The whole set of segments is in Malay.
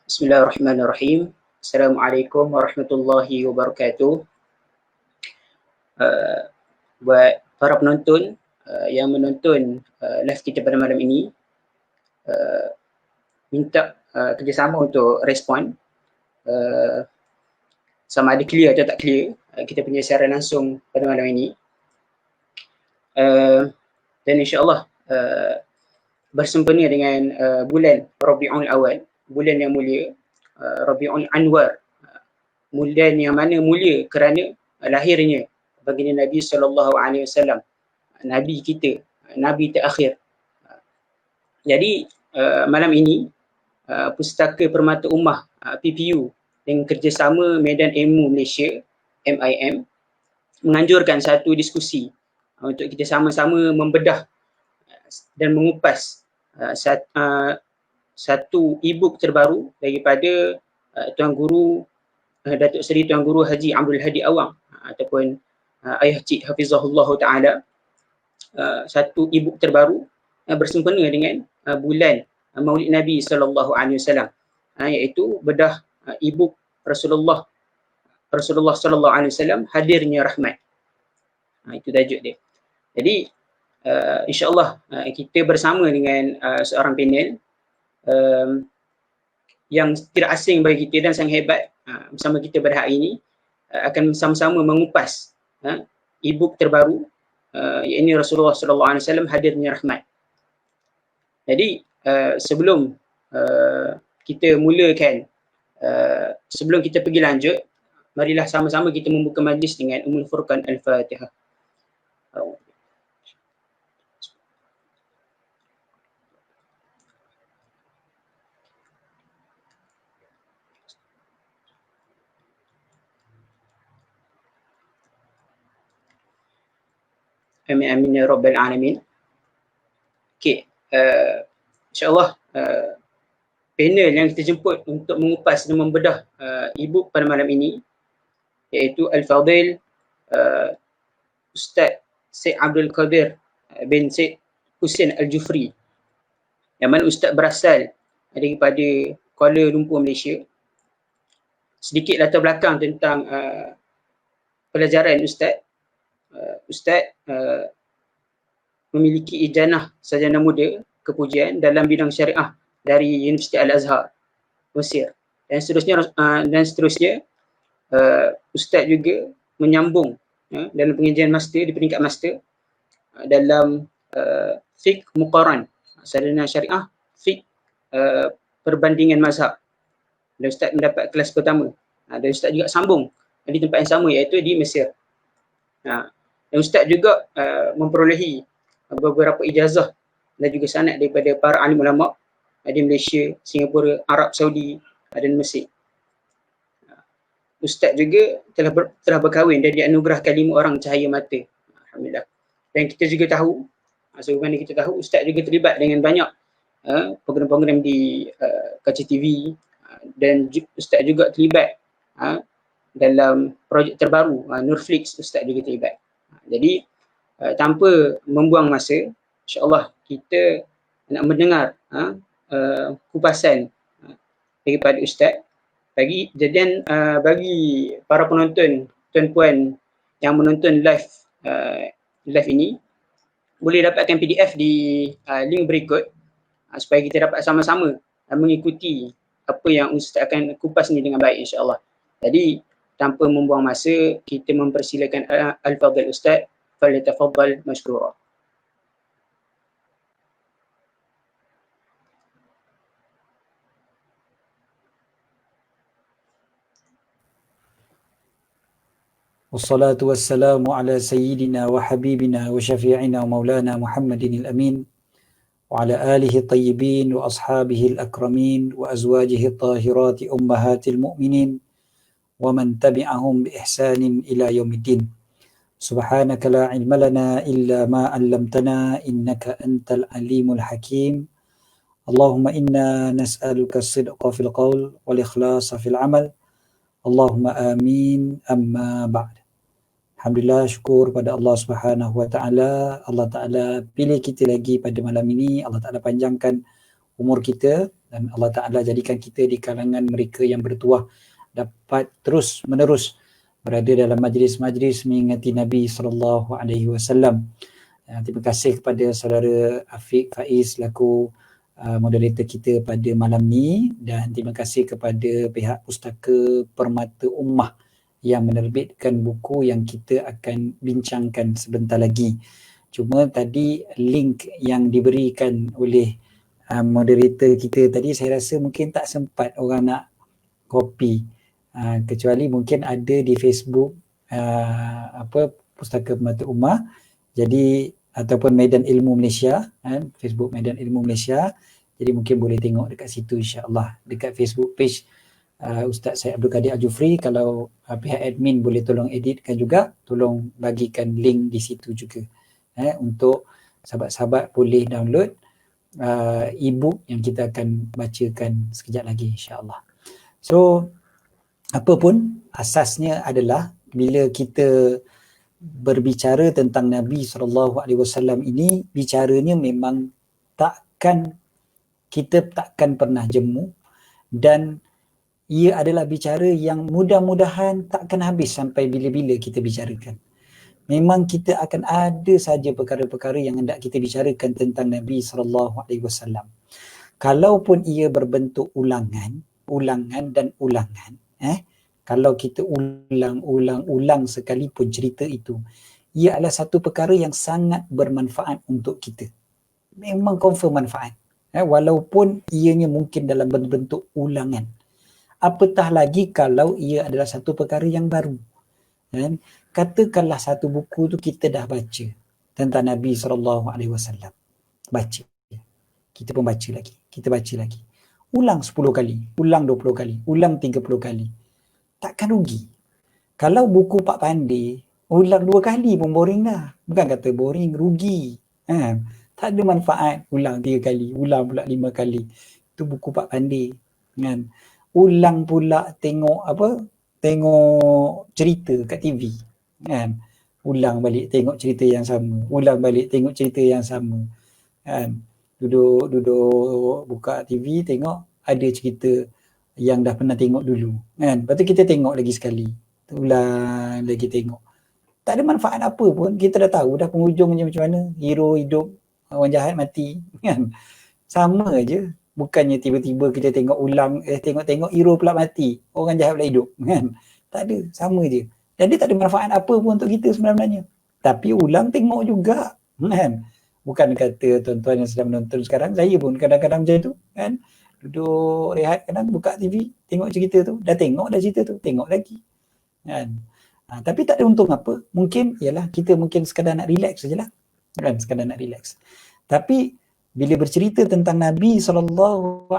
Bismillahirrahmanirrahim. Assalamualaikum warahmatullahi wabarakatuh. Buat para penonton yang menonton live kita pada malam ini, minta kerjasama untuk respon sama ada clear atau tak clear kita punya siaran langsung pada malam ini. Dan insyaAllah bersempena dengan bulan Rabiul Awal, bulan yang mulia, Rabiul Anwar, bulan yang mana mulia kerana lahirnya baginda Nabi SAW, Nabi kita, Nabi terakhir. Jadi malam ini Pustaka Permata Ummah PPU dengan kerjasama Medan Ilmu Malaysia MIM menganjurkan satu diskusi untuk kita sama-sama membedah dan mengupas satu e-book terbaru daripada Tuan Guru Datuk Seri Tuan Guru Haji Abdul Hadi Awang ataupun Ayah Cik Hafizahullah Ta'ala, satu e-book terbaru bersempena dengan bulan Maulid Nabi SAW, iaitu bedah e-book Rasulullah SAW Hadirnya Rahmat. Itu tajuk dia. Jadi insyaAllah kita bersama dengan seorang panel yang tidak asing bagi kita dan sangat hebat bersama kita pada hari ini, akan sama-sama mengupas e-book terbaru, iaitu Rasulullah SAW Hadirnya Rahmat. Jadi sebelum kita mulakan, sebelum kita pergi lanjut, marilah sama-sama kita membuka majlis dengan Ummul Furqan Al-Fatihah. Amin amin ya rabbal alamin. Okey, insyaAllah panel yang kita jemput untuk mengupas dan membedah e-book pada malam ini iaitu Al-Fadhil Ustaz Syed Abdul Qadir bin Syed Hussein Al-Jufri, yang mana Ustaz berasal daripada Kuala Lumpur, Malaysia. Sedikit latar belakang tentang pelajaran Ustaz. Ustaz memiliki ijazah sarjana muda kepujian dalam bidang syariah dari Universiti Al-Azhar, Mesir. Dan seterusnya, Ustaz juga menyambung dalam pengajian master di peringkat master dalam fiqh muqaran, sarjana syariah fiqh perbandingan mazhab. Dan Ustaz mendapat kelas pertama. Dan Ustaz juga sambung di tempat yang sama, iaitu di Mesir. Dan Ustaz juga memperolehi beberapa ijazah dan juga sanad daripada para alim ulama di Malaysia, Singapura, Arab Saudi dan Mesir. Ustaz juga telah berkahwin dan dianugerahkan 5 orang cahaya mata. Alhamdulillah. Dan kita juga tahu, sebagaimana kita tahu, Ustaz juga terlibat dengan banyak program-program di kaca TV, dan Ustaz juga terlibat dalam projek terbaru Nurflix. Ustaz juga terlibat. Jadi tanpa membuang masa, insyaAllah kita nak mendengar kupasan daripada Ustaz. Bagi para penonton, tuan-puan yang menonton live ini, boleh dapatkan PDF di link berikut supaya kita dapat sama-sama mengikuti apa yang Ustaz akan kupas ni dengan baik, insyaAllah. Jadi tanpa membuang masa, kita mempersilakan Al-Fadhil Ustaz. Falyatafaddal mashkura. Wassalatu wassalamu ala sayyidina wa habibina wa syafi'ina wa maulana Muhammadin al-amin wa ala alihi tayyibin wa ashabihi al-akramin wa azwajihi tahirati ummahatil mu'minin wa man tabi'ahum bi ihsanin ila yaumiddin. Subhanaka la ilma lana illa ma 'allamtana innaka antal alimul hakim. Allahumma inna nas'aluka as-sidqa fil qawl wal ikhlasa fil amal. Allahumma amin, amma ba'd. Alhamdulillah, syukur pada Allah Subhanahu wa taala. Allah Taala pilih kita lagi pada malam ini. Allah Taala panjangkan umur kita, dan Allah Ta'ala jadikan kita di kalangan mereka yang bertuah dapat terus menerus berada dalam majlis-majlis mengingati Nabi SAW. Terima kasih kepada saudara Afiq Faiz selaku moderator kita pada malam ni, dan terima kasih kepada pihak Pustaka Permata Ummah yang menerbitkan buku yang kita akan bincangkan sebentar lagi. Cuma tadi link yang diberikan oleh moderator kita tadi, saya rasa mungkin tak sempat orang nak copy, kecuali mungkin ada di Facebook Pustaka Permata Ummah, jadi ataupun Medan Ilmu Malaysia, Facebook Medan Ilmu Malaysia, jadi mungkin boleh tengok dekat situ insya-Allah, dekat Facebook page Ustaz Syed Abdul Kadir Al-Jufri. Kalau pihak admin boleh tolong editkan juga, tolong bagikan link di situ juga, untuk sahabat-sahabat boleh download e-book yang kita akan bacakan sekejap lagi insya-Allah. So apa pun asasnya adalah bila kita berbicara tentang Nabi SAW ini, bicaranya memang kita takkan pernah jemu, dan ia adalah bicara yang mudah-mudahan takkan habis sampai bila-bila kita bicarakan. Memang kita akan ada saja perkara-perkara yang hendak kita bicarakan tentang Nabi SAW. Kalaupun ia berbentuk ulangan dan ulangan, kalau kita ulang sekalipun cerita itu, ia adalah satu perkara yang sangat bermanfaat untuk kita. Memang confirm manfaat, walaupun ianya mungkin dalam bentuk ulangan. Apatah lagi kalau ia adalah satu perkara yang baru. Katakanlah satu buku tu kita dah baca tentang Nabi SAW. Baca. Kita pun baca lagi. Kita baca lagi. Ulang 10 kali. Ulang 20 kali. Ulang 30 kali. Takkan rugi. Kalau buku Pak Pandey, ulang 2 kali pun boring dah. Bukan kata boring, rugi. Tak ada manfaat. Ulang 3 kali. Ulang pula 5 kali. Itu buku Pak Pandey. Ulang pula tengok cerita kat TV, ulang balik tengok cerita yang sama, ulang balik tengok cerita yang sama, duduk buka TV tengok ada cerita yang dah pernah tengok dulu, lepas tu kita tengok lagi sekali, ulang lagi tengok, tak ada manfaat apa pun. Kita dah tahu dah penghujungnya macam mana, hero hidup, orang jahat mati, sama aje. Bukannya tiba-tiba kita tengok tengok hero pula mati, orang jahat pula hidup, tak ada, sama je. Jadi tak ada manfaat apa pun untuk kita sebenarnya. Tapi ulang tengok juga, Bukan kata tuan-tuan yang sedang menonton sekarang, saya pun kadang-kadang macam tu, duduk rehat, kadang buka TV, tengok cerita tu, dah tengok dah cerita tu, tengok lagi, tapi tak ada untung apa. Mungkin ialah kita mungkin sekadar nak relax sajalah, sekadar nak relax. Tapi bila bercerita tentang Nabi SAW,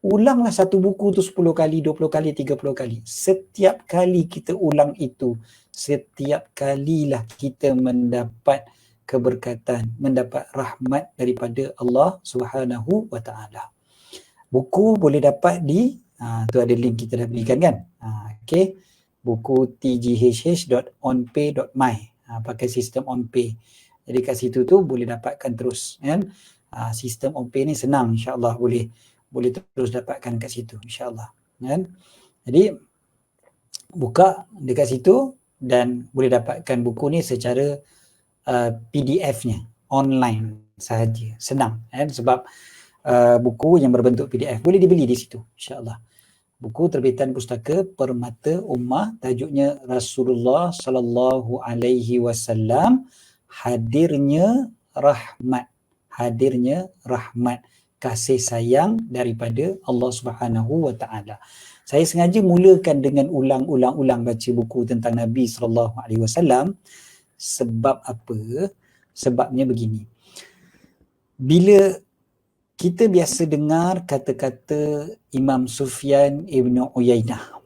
ulanglah satu buku tu 10 kali, 20 kali, 30 kali. Setiap kali kita ulang itu, setiap kalilah kita mendapat keberkatan, mendapat rahmat daripada Allah Subhanahu wa Ta'ala. Buku boleh dapat di, tu ada link kita dah berikan kan. Okay. Buku tghh.onpay.my, pakai sistem OnPay. Jadi kat situ tu boleh dapatkan terus, sistem OnPay ni senang, insya-Allah boleh terus dapatkan kat situ, insya-Allah, Jadi buka dekat situ dan boleh dapatkan buku ni secara PDF-nya online sahaja, senang, sebab buku yang berbentuk PDF boleh dibeli di situ, insya-Allah. Buku terbitan Pustaka Permata Ummah, tajuknya Rasulullah sallallahu alaihi wasallam, hadirnya rahmat, kasih sayang daripada Allah Subhanahu wa Ta'ala. Saya sengaja mulakan dengan ulang baca buku tentang Nabi sallallahu alaihi wasallam. Sebab apa? Sebabnya begini. Bila kita biasa dengar kata-kata Imam Sufyan Ibn Uyainah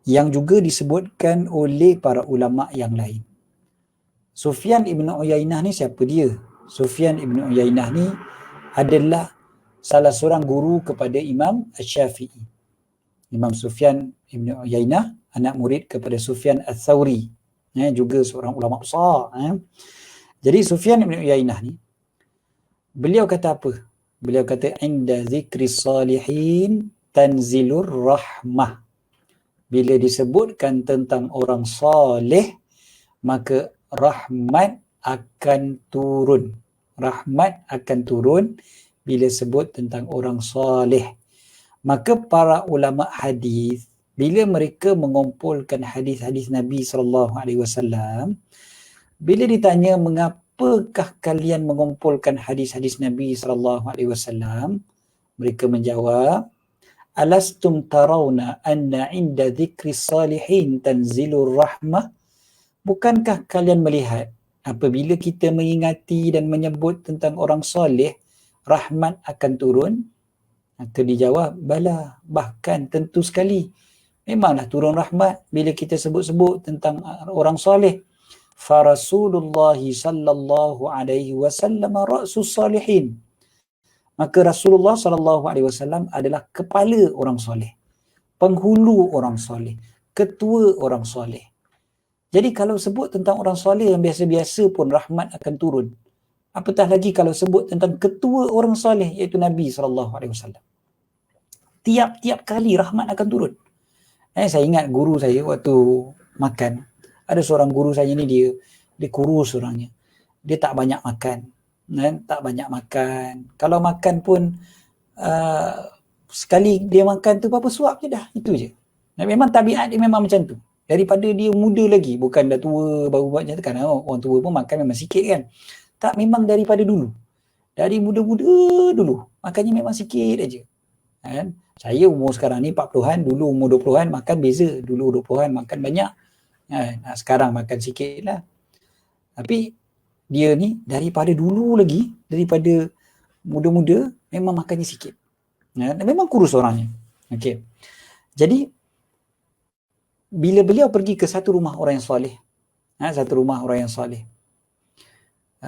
yang juga disebutkan oleh para ulama yang lain. Sufyan Ibn Uyainah ni siapa dia? Sufyan Ibn Uyainah ni adalah salah seorang guru kepada Imam Asy-Syafi'i. Imam Sufyan Ibn Uyainah anak murid kepada Sufyan Ats-Tsauri, juga seorang ulama besar. Jadi Sufyan Ibn Uyainah ni Beliau kata apa? Beliau kata inda zikris salihin tanzilur rahmah. Bila disebutkan tentang orang soleh, maka rahmat akan turun. Rahmat akan turun bila sebut tentang orang soleh. Maka para ulama hadis, bila mereka mengumpulkan hadis-hadis Nabi SAW, bila ditanya mengapakah kalian mengumpulkan hadis-hadis Nabi SAW, mereka menjawab, alastum tarawna anna inda dhikri salihin tanzilur rahmah. Bukankah kalian melihat apabila kita mengingati dan menyebut tentang orang soleh, rahmat akan turun? Maka dijawab, bala, bahkan tentu sekali. Memanglah turun rahmat bila kita sebut-sebut tentang orang soleh. Farasulullah sallallahu alaihi wasallam ra'sus salihin. Maka Rasulullah sallallahu alaihi wasallam adalah kepala orang soleh, penghulu orang soleh, ketua orang soleh. Jadi kalau sebut tentang orang soleh yang biasa-biasa pun rahmat akan turun. Apatah lagi kalau sebut tentang ketua orang soleh iaitu Nabi SAW. Tiap-tiap kali rahmat akan turun. Saya ingat guru saya waktu makan. Ada seorang guru saya ni dia kurus orangnya. Dia tak banyak makan. Tak banyak makan. Kalau makan pun sekali dia makan tu berapa suap je dah. Itu je. Memang tabiat dia memang macam tu. Daripada dia muda lagi. Bukan dah tua baru buat macam tu. Kerana orang tua pun makan memang sikit kan. Tak, memang daripada dulu. Dari muda-muda dulu. Makannya memang sikit aja. Kan? Saya umur sekarang ni 40-an, dulu umur 20-an makan beza. Dulu 20-an makan banyak. Sekarang makan sikit lah. Tapi dia ni daripada dulu lagi, daripada muda-muda, memang makannya sikit. Memang kurus orangnya. Okay. Jadi, bila beliau pergi ke satu rumah orang yang soleh,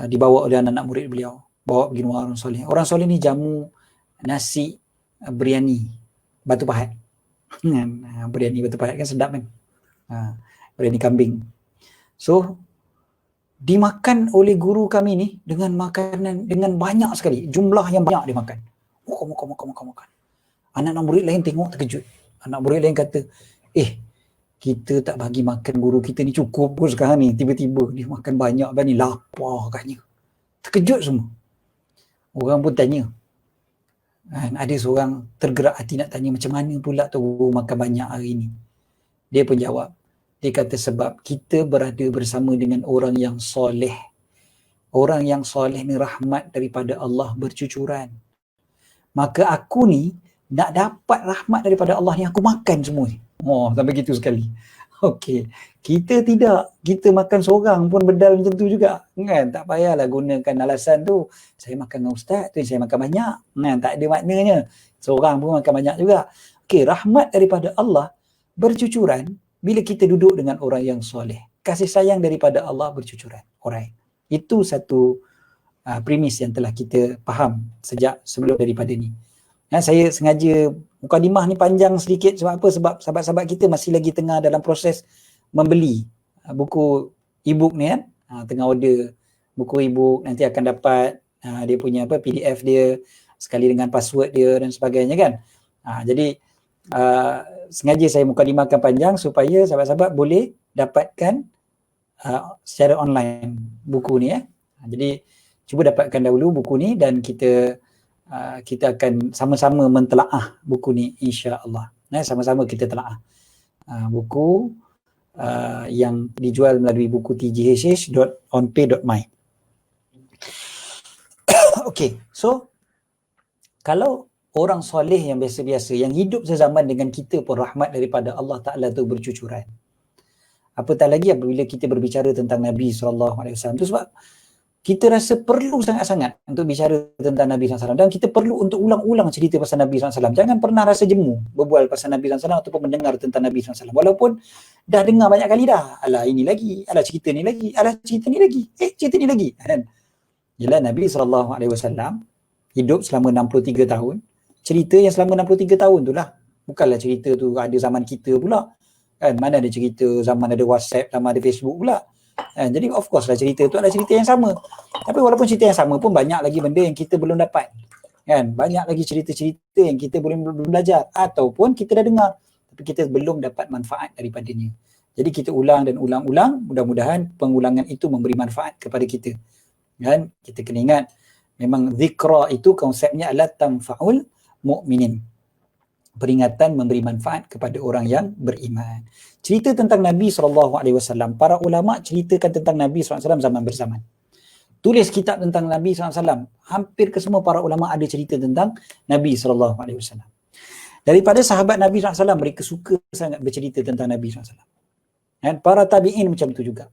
dibawa oleh anak-anak murid beliau, bawa pergi rumah orang soleh. Orang soleh ni jamu nasi biryani batu pahat. Biryani batu pahat kan sedap kan. Biryani kambing. So, dimakan oleh guru kami ni dengan makanan, dengan banyak sekali. Jumlah yang banyak dia makan. Makan. Anak-anak murid lain tengok terkejut. Anak murid lain kata, kita tak bagi makan guru kita ni cukup pun sekarang ni. Tiba-tiba dia makan banyak kan ni. Lapar katnya. Terkejut semua. Orang pun tanya. Ada seorang tergerak hati nak tanya macam mana pula tu guru makan banyak hari ni. Dia pun jawab. Dia kata sebab kita berada bersama dengan orang yang soleh. Orang yang soleh ni rahmat daripada Allah bercucuran. Maka aku ni nak dapat rahmat daripada Allah ni aku makan semua ni. Sampai gitu sekali. Okey. Kita tidak. Kita makan seorang pun bedal macam tu juga. Kan? Tak payahlah gunakan alasan tu. Saya makan dengan ustaz tu, saya makan banyak. Tak ada maknanya. Seorang pun makan banyak juga. Okey, rahmat daripada Allah bercucuran bila kita duduk dengan orang yang soleh. Kasih sayang daripada Allah bercucuran. Alright. Itu satu premis yang telah kita faham sejak sebelum daripada ni. Saya sengaja mukadimah ni panjang sedikit sebab apa? Sebab sahabat-sahabat kita masih lagi tengah dalam proses membeli buku e-book ni kan. Tengah order buku e-book, nanti akan dapat dia punya PDF dia sekali dengan password dia dan sebagainya kan. Jadi sengaja saya mukadimahkan panjang supaya sahabat-sahabat boleh dapatkan secara online buku ni Jadi cuba dapatkan dahulu buku ni dan kita akan sama-sama mentelaah buku ni insya-Allah. Sama-sama kita telaah buku yang dijual melalui buku tghh.onpay.my. Okey, so kalau orang soleh yang biasa-biasa yang hidup sezaman dengan kita pun rahmat daripada Allah Ta'ala tu bercucuran. Apatah lagi apabila kita berbicara tentang Nabi SAW. Itu sebab kita rasa perlu sangat-sangat untuk bicara tentang Nabi SAW dan kita perlu untuk ulang-ulang cerita pasal Nabi SAW. Jangan pernah rasa jemu berbual pasal Nabi SAW ataupun mendengar tentang Nabi SAW. Walaupun dah dengar banyak kali dah. Alah ini lagi, alah cerita ni lagi, alah cerita ni lagi, cerita ni lagi. Yalah Nabi SAW hidup selama 63 tahun. Cerita yang selama 63 tahun tu lah. Bukanlah cerita tu ada zaman kita pula. Kan? Mana ada cerita zaman ada WhatsApp, zaman ada Facebook pula. Jadi of course lah cerita tu adalah cerita yang sama. Tapi walaupun cerita yang sama pun banyak lagi benda yang kita belum dapat. Kan? Banyak lagi cerita-cerita yang kita belum belajar ataupun kita dah dengar tapi kita belum dapat manfaat daripadanya. Jadi kita ulang dan ulang-ulang, mudah-mudahan pengulangan itu memberi manfaat kepada kita. Kan? Kita kena ingat memang zikra itu konsepnya adalah tanfa'ul mu'minin. Peringatan memberi manfaat kepada orang yang beriman. Cerita tentang Nabi SAW, para ulama ceritakan tentang Nabi SAW zaman bersaman. Tulis kitab tentang Nabi SAW. Hampir ke semua para ulama ada cerita tentang Nabi SAW. Daripada sahabat Nabi SAW, mereka suka sangat bercerita tentang Nabi SAW. Dan para tabi'in macam tu juga.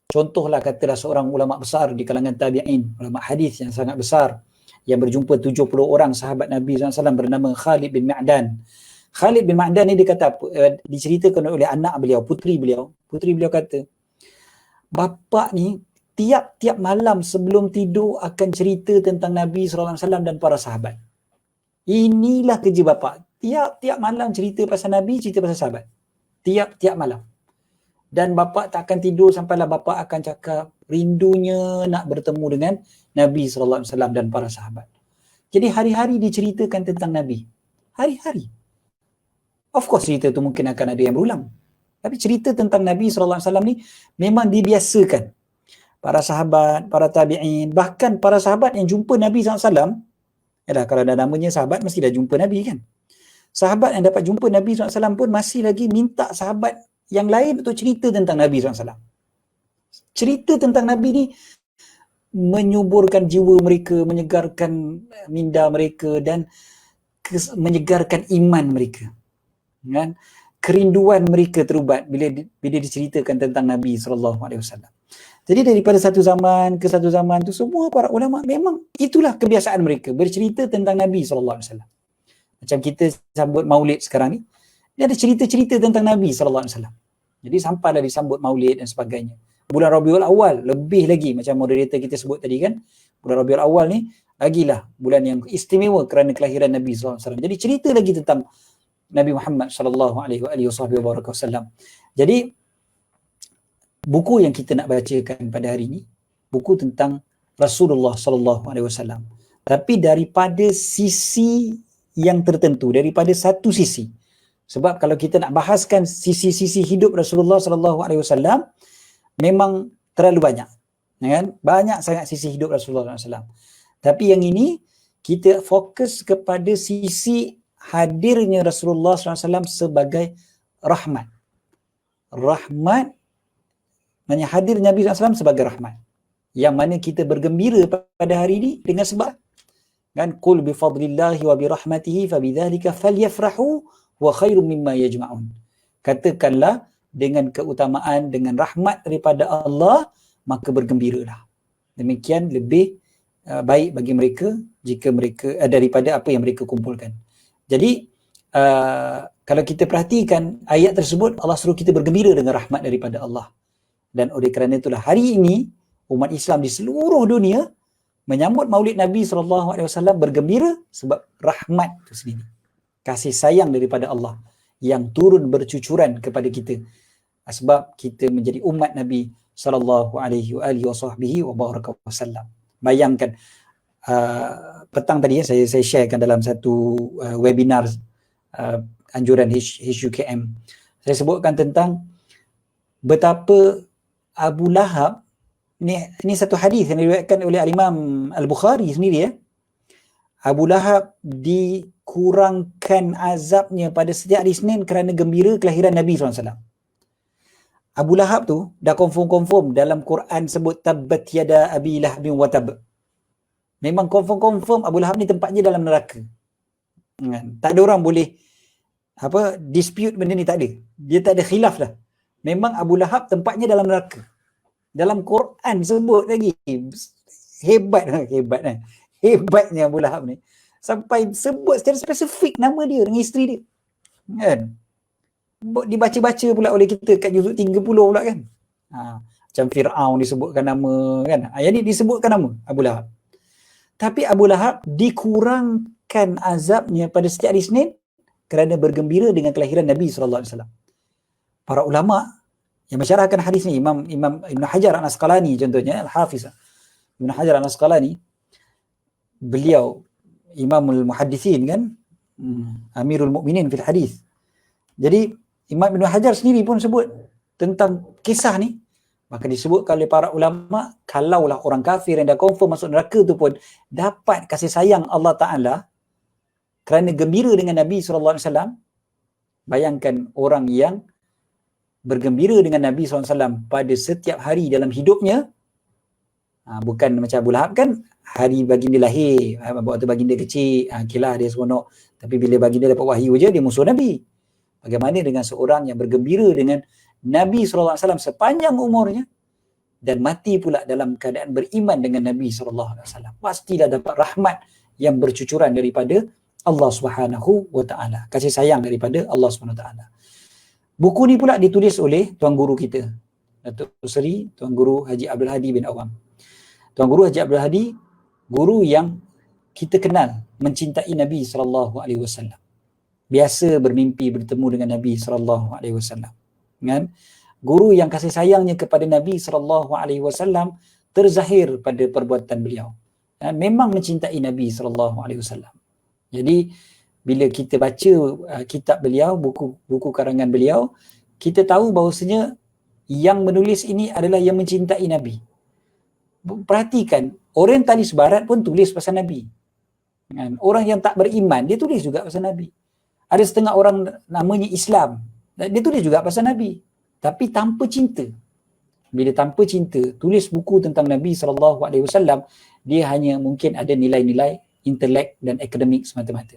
Contohlah katalah seorang ulama besar di kalangan tabi'in, ulama hadis yang sangat besar, yang berjumpa 70 orang sahabat Nabi SAW bernama Khalid bin Ma'dan. Khalid bin Ma'dan ni dia kata, diceritakan oleh anak beliau, putri beliau. Putri beliau kata, bapa ni tiap-tiap malam sebelum tidur akan cerita tentang Nabi SAW dan para sahabat. Inilah kerja bapa. Tiap-tiap malam cerita pasal Nabi, cerita pasal sahabat. Tiap-tiap malam. Dan bapa tak akan tidur sampailah bapa akan cakap rindunya nak bertemu dengan Nabi SAW dan para sahabat. Jadi hari-hari diceritakan tentang Nabi. Hari-hari. Of course cerita tu mungkin akan ada yang berulang. Tapi cerita tentang Nabi SAW ni memang dibiasakan. Para sahabat, para tabi'in, bahkan para sahabat yang jumpa Nabi SAW, kalau ada namanya sahabat mesti dah jumpa Nabi kan. Sahabat yang dapat jumpa Nabi SAW pun masih lagi minta sahabat yang lain untuk cerita tentang Nabi SAW. Cerita tentang Nabi ni menyuburkan jiwa mereka, menyegarkan minda mereka dan menyegarkan iman mereka. Kan? Kerinduan mereka terubat bila diceritakan tentang Nabi SAW. Jadi daripada satu zaman ke satu zaman tu semua para ulama memang itulah kebiasaan mereka, bercerita tentang Nabi SAW. Macam kita sambut Maulid sekarang ni, dia ada cerita-cerita tentang Nabi SAW. Jadi sampailah disambut Maulid dan sebagainya. Bulan Rabiul Awal lebih lagi, macam moderator kita sebut tadi kan, bulan Rabiul Awal ni lagilah bulan yang istimewa kerana kelahiran Nabi SAW. Jadi cerita lagi tentang Nabi Muhammad SAW. Jadi buku yang kita nak bacakan pada hari ini, buku tentang Rasulullah SAW. Tapi daripada sisi yang tertentu, daripada satu sisi. Sebab kalau kita nak bahaskan sisi-sisi hidup Rasulullah SAW, memang terlalu banyak. Kan? Banyak sangat sisi hidup Rasulullah SAW. Tapi yang ini, kita fokus kepada sisi hadirnya Rasulullah SAW sebagai rahmat. Rahmat, maknanya hadir Nabi SAW sebagai rahmat. Yang mana kita bergembira pada hari ini dengan sebab kan qul bi fadlillahi wa bi rahmatihi fa bidzalika falyafrahu wa khairum mimma yajma'un. Katakanlah dengan keutamaan, dengan rahmat daripada Allah, maka bergembiralah. Demikian lebih baik bagi mereka jika mereka daripada apa yang mereka kumpulkan. Jadi kalau kita perhatikan ayat tersebut, Allah suruh kita bergembira dengan rahmat daripada Allah. Dan oleh kerana itulah hari ini umat Islam di seluruh dunia menyambut Maulid Nabi SAW bergembira sebab rahmat itu sendiri. Kasih sayang daripada Allah yang turun bercucuran kepada kita sebab kita menjadi umat Nabi SAW. Bayangkan petang tadi saya sharekan dalam satu webinar anjuran HUKM. Saya sebutkan tentang betapa Abu Lahab, ini satu hadis yang diriwayatkan oleh Imam Al-Bukhari sendiri ya. Abu Lahab dikurangkan azabnya pada setiap hari Isnin kerana gembira kelahiran Nabi SAW. Abu Lahab tu dah confirm dalam Quran sebut tabbat yada abi lahabin wa tab. Memang confirm Abu Lahab ni tempatnya dalam neraka. Tak ada orang boleh dispute benda ni, tak ada. Dia tak ada khilaf dah. Memang Abu Lahab tempatnya dalam neraka. Dalam Quran sebut lagi. Hebatnya Abu Lahab ni. Sampai sebut secara spesifik nama dia dengan isteri dia. Kan? Dibaca-baca pula oleh kita kat juzuk 30 pula kan. Macam Fir'aun disebutkan nama kan. Yang ni disebutkan nama Abu Lahab. Tapi Abu Lahab dikurangkan azabnya pada setiap hari Isnin kerana bergembira dengan kelahiran Nabi SAW. Para ulama yang mensyarahkan hadis ni Imam Ibn Hajar Al-Asqalani contohnya, Al-Hafiz Ibn Hajar Al-Asqalani, beliau Imamul Muhaddithin kan, Amirul Mukminin fil hadis. Jadi Imam Ibn Hajar sendiri pun sebut tentang kisah ni, maka disebutkan oleh para ulama, kalaulah orang kafir yang dah confirm masuk neraka tu pun dapat kasih sayang Allah Ta'ala kerana gembira dengan Nabi SAW, bayangkan orang yang bergembira dengan Nabi SAW pada setiap hari dalam hidupnya, bukan macam Abu Lahab kan, hari baginda lahir, waktu baginda kecil, okeylah dia seronok, tapi bila baginda dapat wahyu je, dia musuh Nabi. Bagaimana dengan seorang yang bergembira dengan Nabi SAW sepanjang umurnya dan mati pula dalam keadaan beriman dengan Nabi SAW? Pastilah dapat rahmat yang bercucuran daripada Allah Subhanahu wa Ta'ala, kasih sayang daripada Allah Subhanahu wa Ta'ala. Buku ni pula ditulis oleh Tuan Guru kita, Datuk Seri Tuan Guru Haji Abdul Hadi bin Awam. Tuan Guru Haji Abdul Hadi, guru yang kita kenal mencintai Nabi SAW. Biasa bermimpi bertemu dengan Nabi SAW. Kan? Guru yang kasih sayangnya kepada Nabi SAW terzahir pada perbuatan beliau. Memang mencintai Nabi SAW. Jadi bila kita baca kitab beliau, buku karangan beliau, kita tahu bahawasanya yang menulis ini adalah yang mencintai Nabi. Perhatikan, orientalis barat pun tulis pasal Nabi. Orang yang tak beriman, dia tulis juga pasal Nabi. Ada setengah orang namanya Islam, dia tulis juga pasal Nabi, tapi tanpa cinta. Bila tanpa cinta, tulis buku tentang Nabi SAW, dia hanya mungkin ada nilai-nilai intelek dan akademik semata-mata.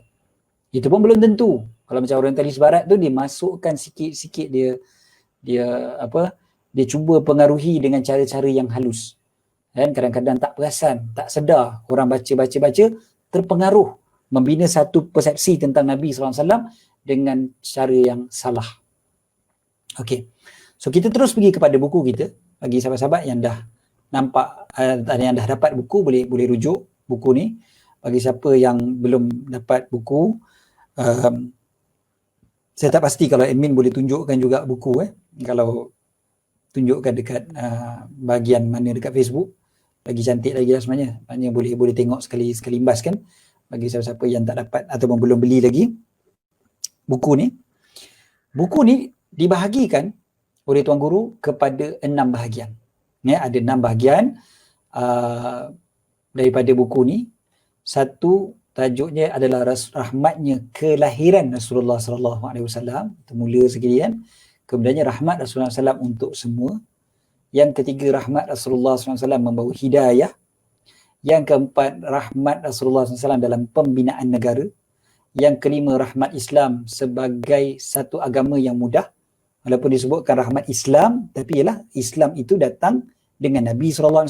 Itu pun belum tentu. Kalau macam orientalis barat tu, dia masukkan sikit-sikit, dia cuba pengaruhi dengan cara-cara yang halus. Dan kadang-kadang tak perasan, tak sedar, orang baca terpengaruh, membina satu persepsi tentang Nabi SAW dengan cara yang salah. Okey. So kita terus pergi kepada buku kita. Bagi sahabat-sahabat yang dah nampak, yang dah dapat buku, boleh rujuk buku ni. Bagi siapa yang belum dapat buku, saya tak pasti kalau admin boleh tunjukkan juga buku. Kalau tunjukkan dekat bahagian mana dekat Facebook, lagi cantik lagi lah sebenarnya. Maknanya boleh tengok sekali imbas kan, bagi siapa-siapa yang tak dapat ataupun belum beli lagi buku ni. Buku ni dibahagikan oleh Tuan Guru kepada 6 bahagian. Ada 6 bahagian daripada buku ni. Satu, tajuknya adalah rahmatnya kelahiran Rasulullah SAW. Itu mula sekali kan. Kemudiannya rahmat Rasulullah SAW untuk semua. Yang ketiga, rahmat Rasulullah SAW membawa hidayah. Yang keempat, rahmat Rasulullah SAW dalam pembinaan negara. Yang kelima, rahmat Islam sebagai satu agama yang mudah. Walaupun disebutkan rahmat Islam, tapi ialah Islam itu datang dengan Nabi SAW.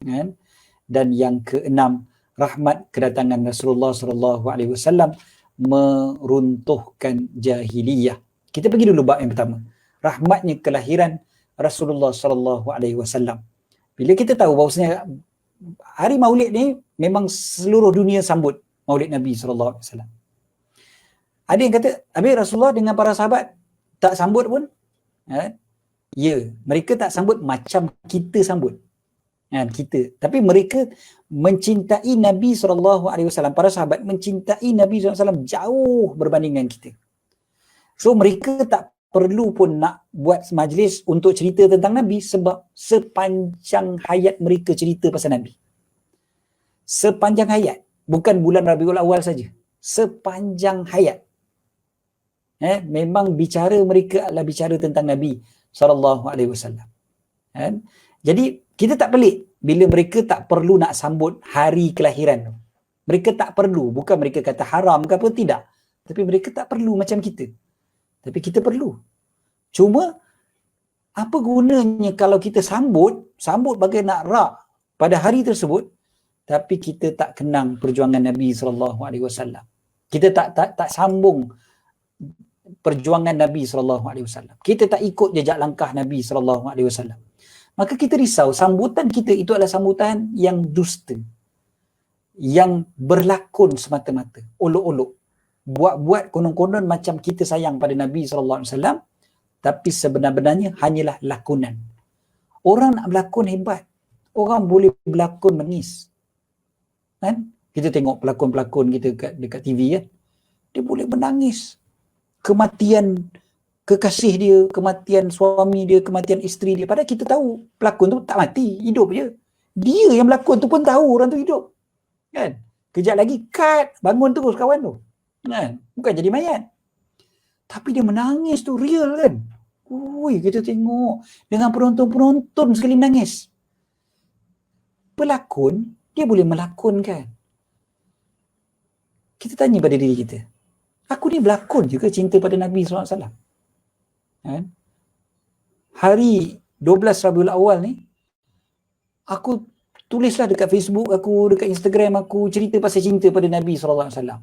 Kan? Dan yang keenam, rahmat kedatangan Rasulullah SAW meruntuhkan jahiliyah. Kita pergi dulu bab yang pertama. Rahmatnya kelahiran Rasulullah SAW. Bila kita tahu bahawasanya hari Maulid ni memang seluruh dunia sambut Maulid Nabi SAW. Ada yang kata, habis Rasulullah dengan para sahabat tak sambut pun? Ya, mereka tak sambut macam kita sambut. Kita. Tapi mereka mencintai Nabi SAW. Para sahabat mencintai Nabi SAW jauh berbanding dengan kita. So mereka tak perlu pun nak buat majlis untuk cerita tentang Nabi, sebab sepanjang hayat mereka cerita pasal Nabi. Sepanjang hayat. Bukan bulan Rabiul Awal saja. Sepanjang hayat. Memang bicara mereka adalah bicara tentang Nabi SAW. Jadi kita tak pelik bila mereka tak perlu nak sambut hari kelahiran. Mereka tak perlu. Bukan mereka kata haram ke apa, tidak. Tapi mereka tak perlu macam kita. Tapi kita perlu. Cuma apa gunanya kalau kita sambut bagai nak rak pada hari tersebut, tapi kita tak kenang perjuangan Nabi SAW. Kita tak sambung perjuangan Nabi SAW. Kita tak ikut jejak langkah Nabi SAW. Maka kita risau, sambutan kita itu adalah sambutan yang dusta, yang berlakon semata-mata, olok-olok, buat-buat konon-konon macam kita sayang pada Nabi SAW, tapi sebenar-benarnya hanyalah lakonan. Orang nak berlakon hebat. Orang boleh berlakon menangis. Kan? Kita tengok pelakon-pelakon kita dekat TV kan. Dia boleh menangis. Kematian kekasih dia, kematian suami dia, kematian isteri dia. Padahal kita tahu pelakon tu tak mati, hidup je. Dia yang berlakon tu pun tahu orang tu hidup. Kan? Kejap lagi cut, bangun terus kawan tu. Kan? Bukan jadi mayat. Tapi dia menangis tu real kan. Ui, kita tengok dengan penonton-penonton sekali nangis. Pelakon, dia boleh melakonkan. Kita tanya pada diri kita, aku ni berlakon juga cinta pada Nabi SAW. Kan? Hari 12 Rabiul Awal ni, aku tulislah dekat Facebook aku, dekat Instagram aku, cerita pasal cinta pada Nabi SAW.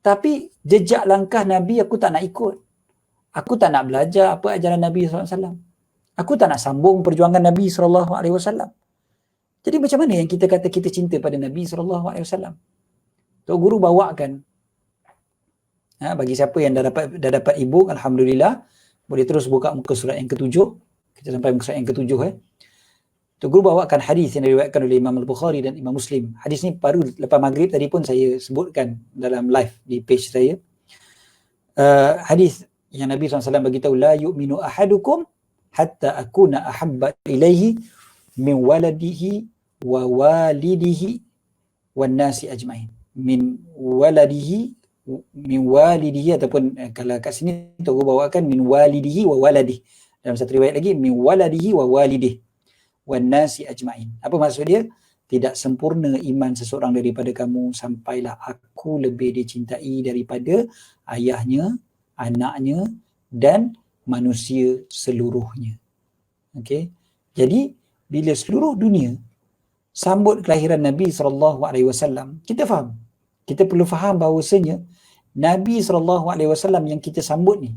Tapi jejak langkah Nabi aku tak nak ikut. Aku tak nak belajar apa ajaran Nabi SAW. Aku tak nak sambung perjuangan Nabi SAW. Jadi macam mana yang kita kata kita cinta pada Nabi SAW? Tok Guru bawakan. Bagi siapa yang dah dapat e-book, Alhamdulillah, boleh terus buka muka surat yang ke-7. Kita sampai muka surat yang ke-7. Tok Guru bawakan hadis yang diriwayatkan oleh Imam Al-Bukhari dan Imam Muslim. Hadis ni baru lepas maghrib tadi pun saya sebutkan dalam live di page saya. Hadis yang Nabi SAW beritahu, la yu'minu ahadukum hatta akuna ahabba ilaihi min waladihi wa walidihi wan nasi ajma'in. Min waladihi ataupun kalau kat sini Tok Guru bawakan min walidihi wa waladihi. Dalam satu riwayat lagi min waladihi wa walidihi wan nasi ajma'in. Apa maksud dia? Tidak sempurna iman seseorang daripada kamu sampailah aku lebih dicintai daripada ayahnya, anaknya dan manusia seluruhnya. Okey. Jadi bila seluruh dunia sambut kelahiran Nabi SAW, kita faham. Kita perlu faham bahawasanya Nabi SAW yang kita sambut ni,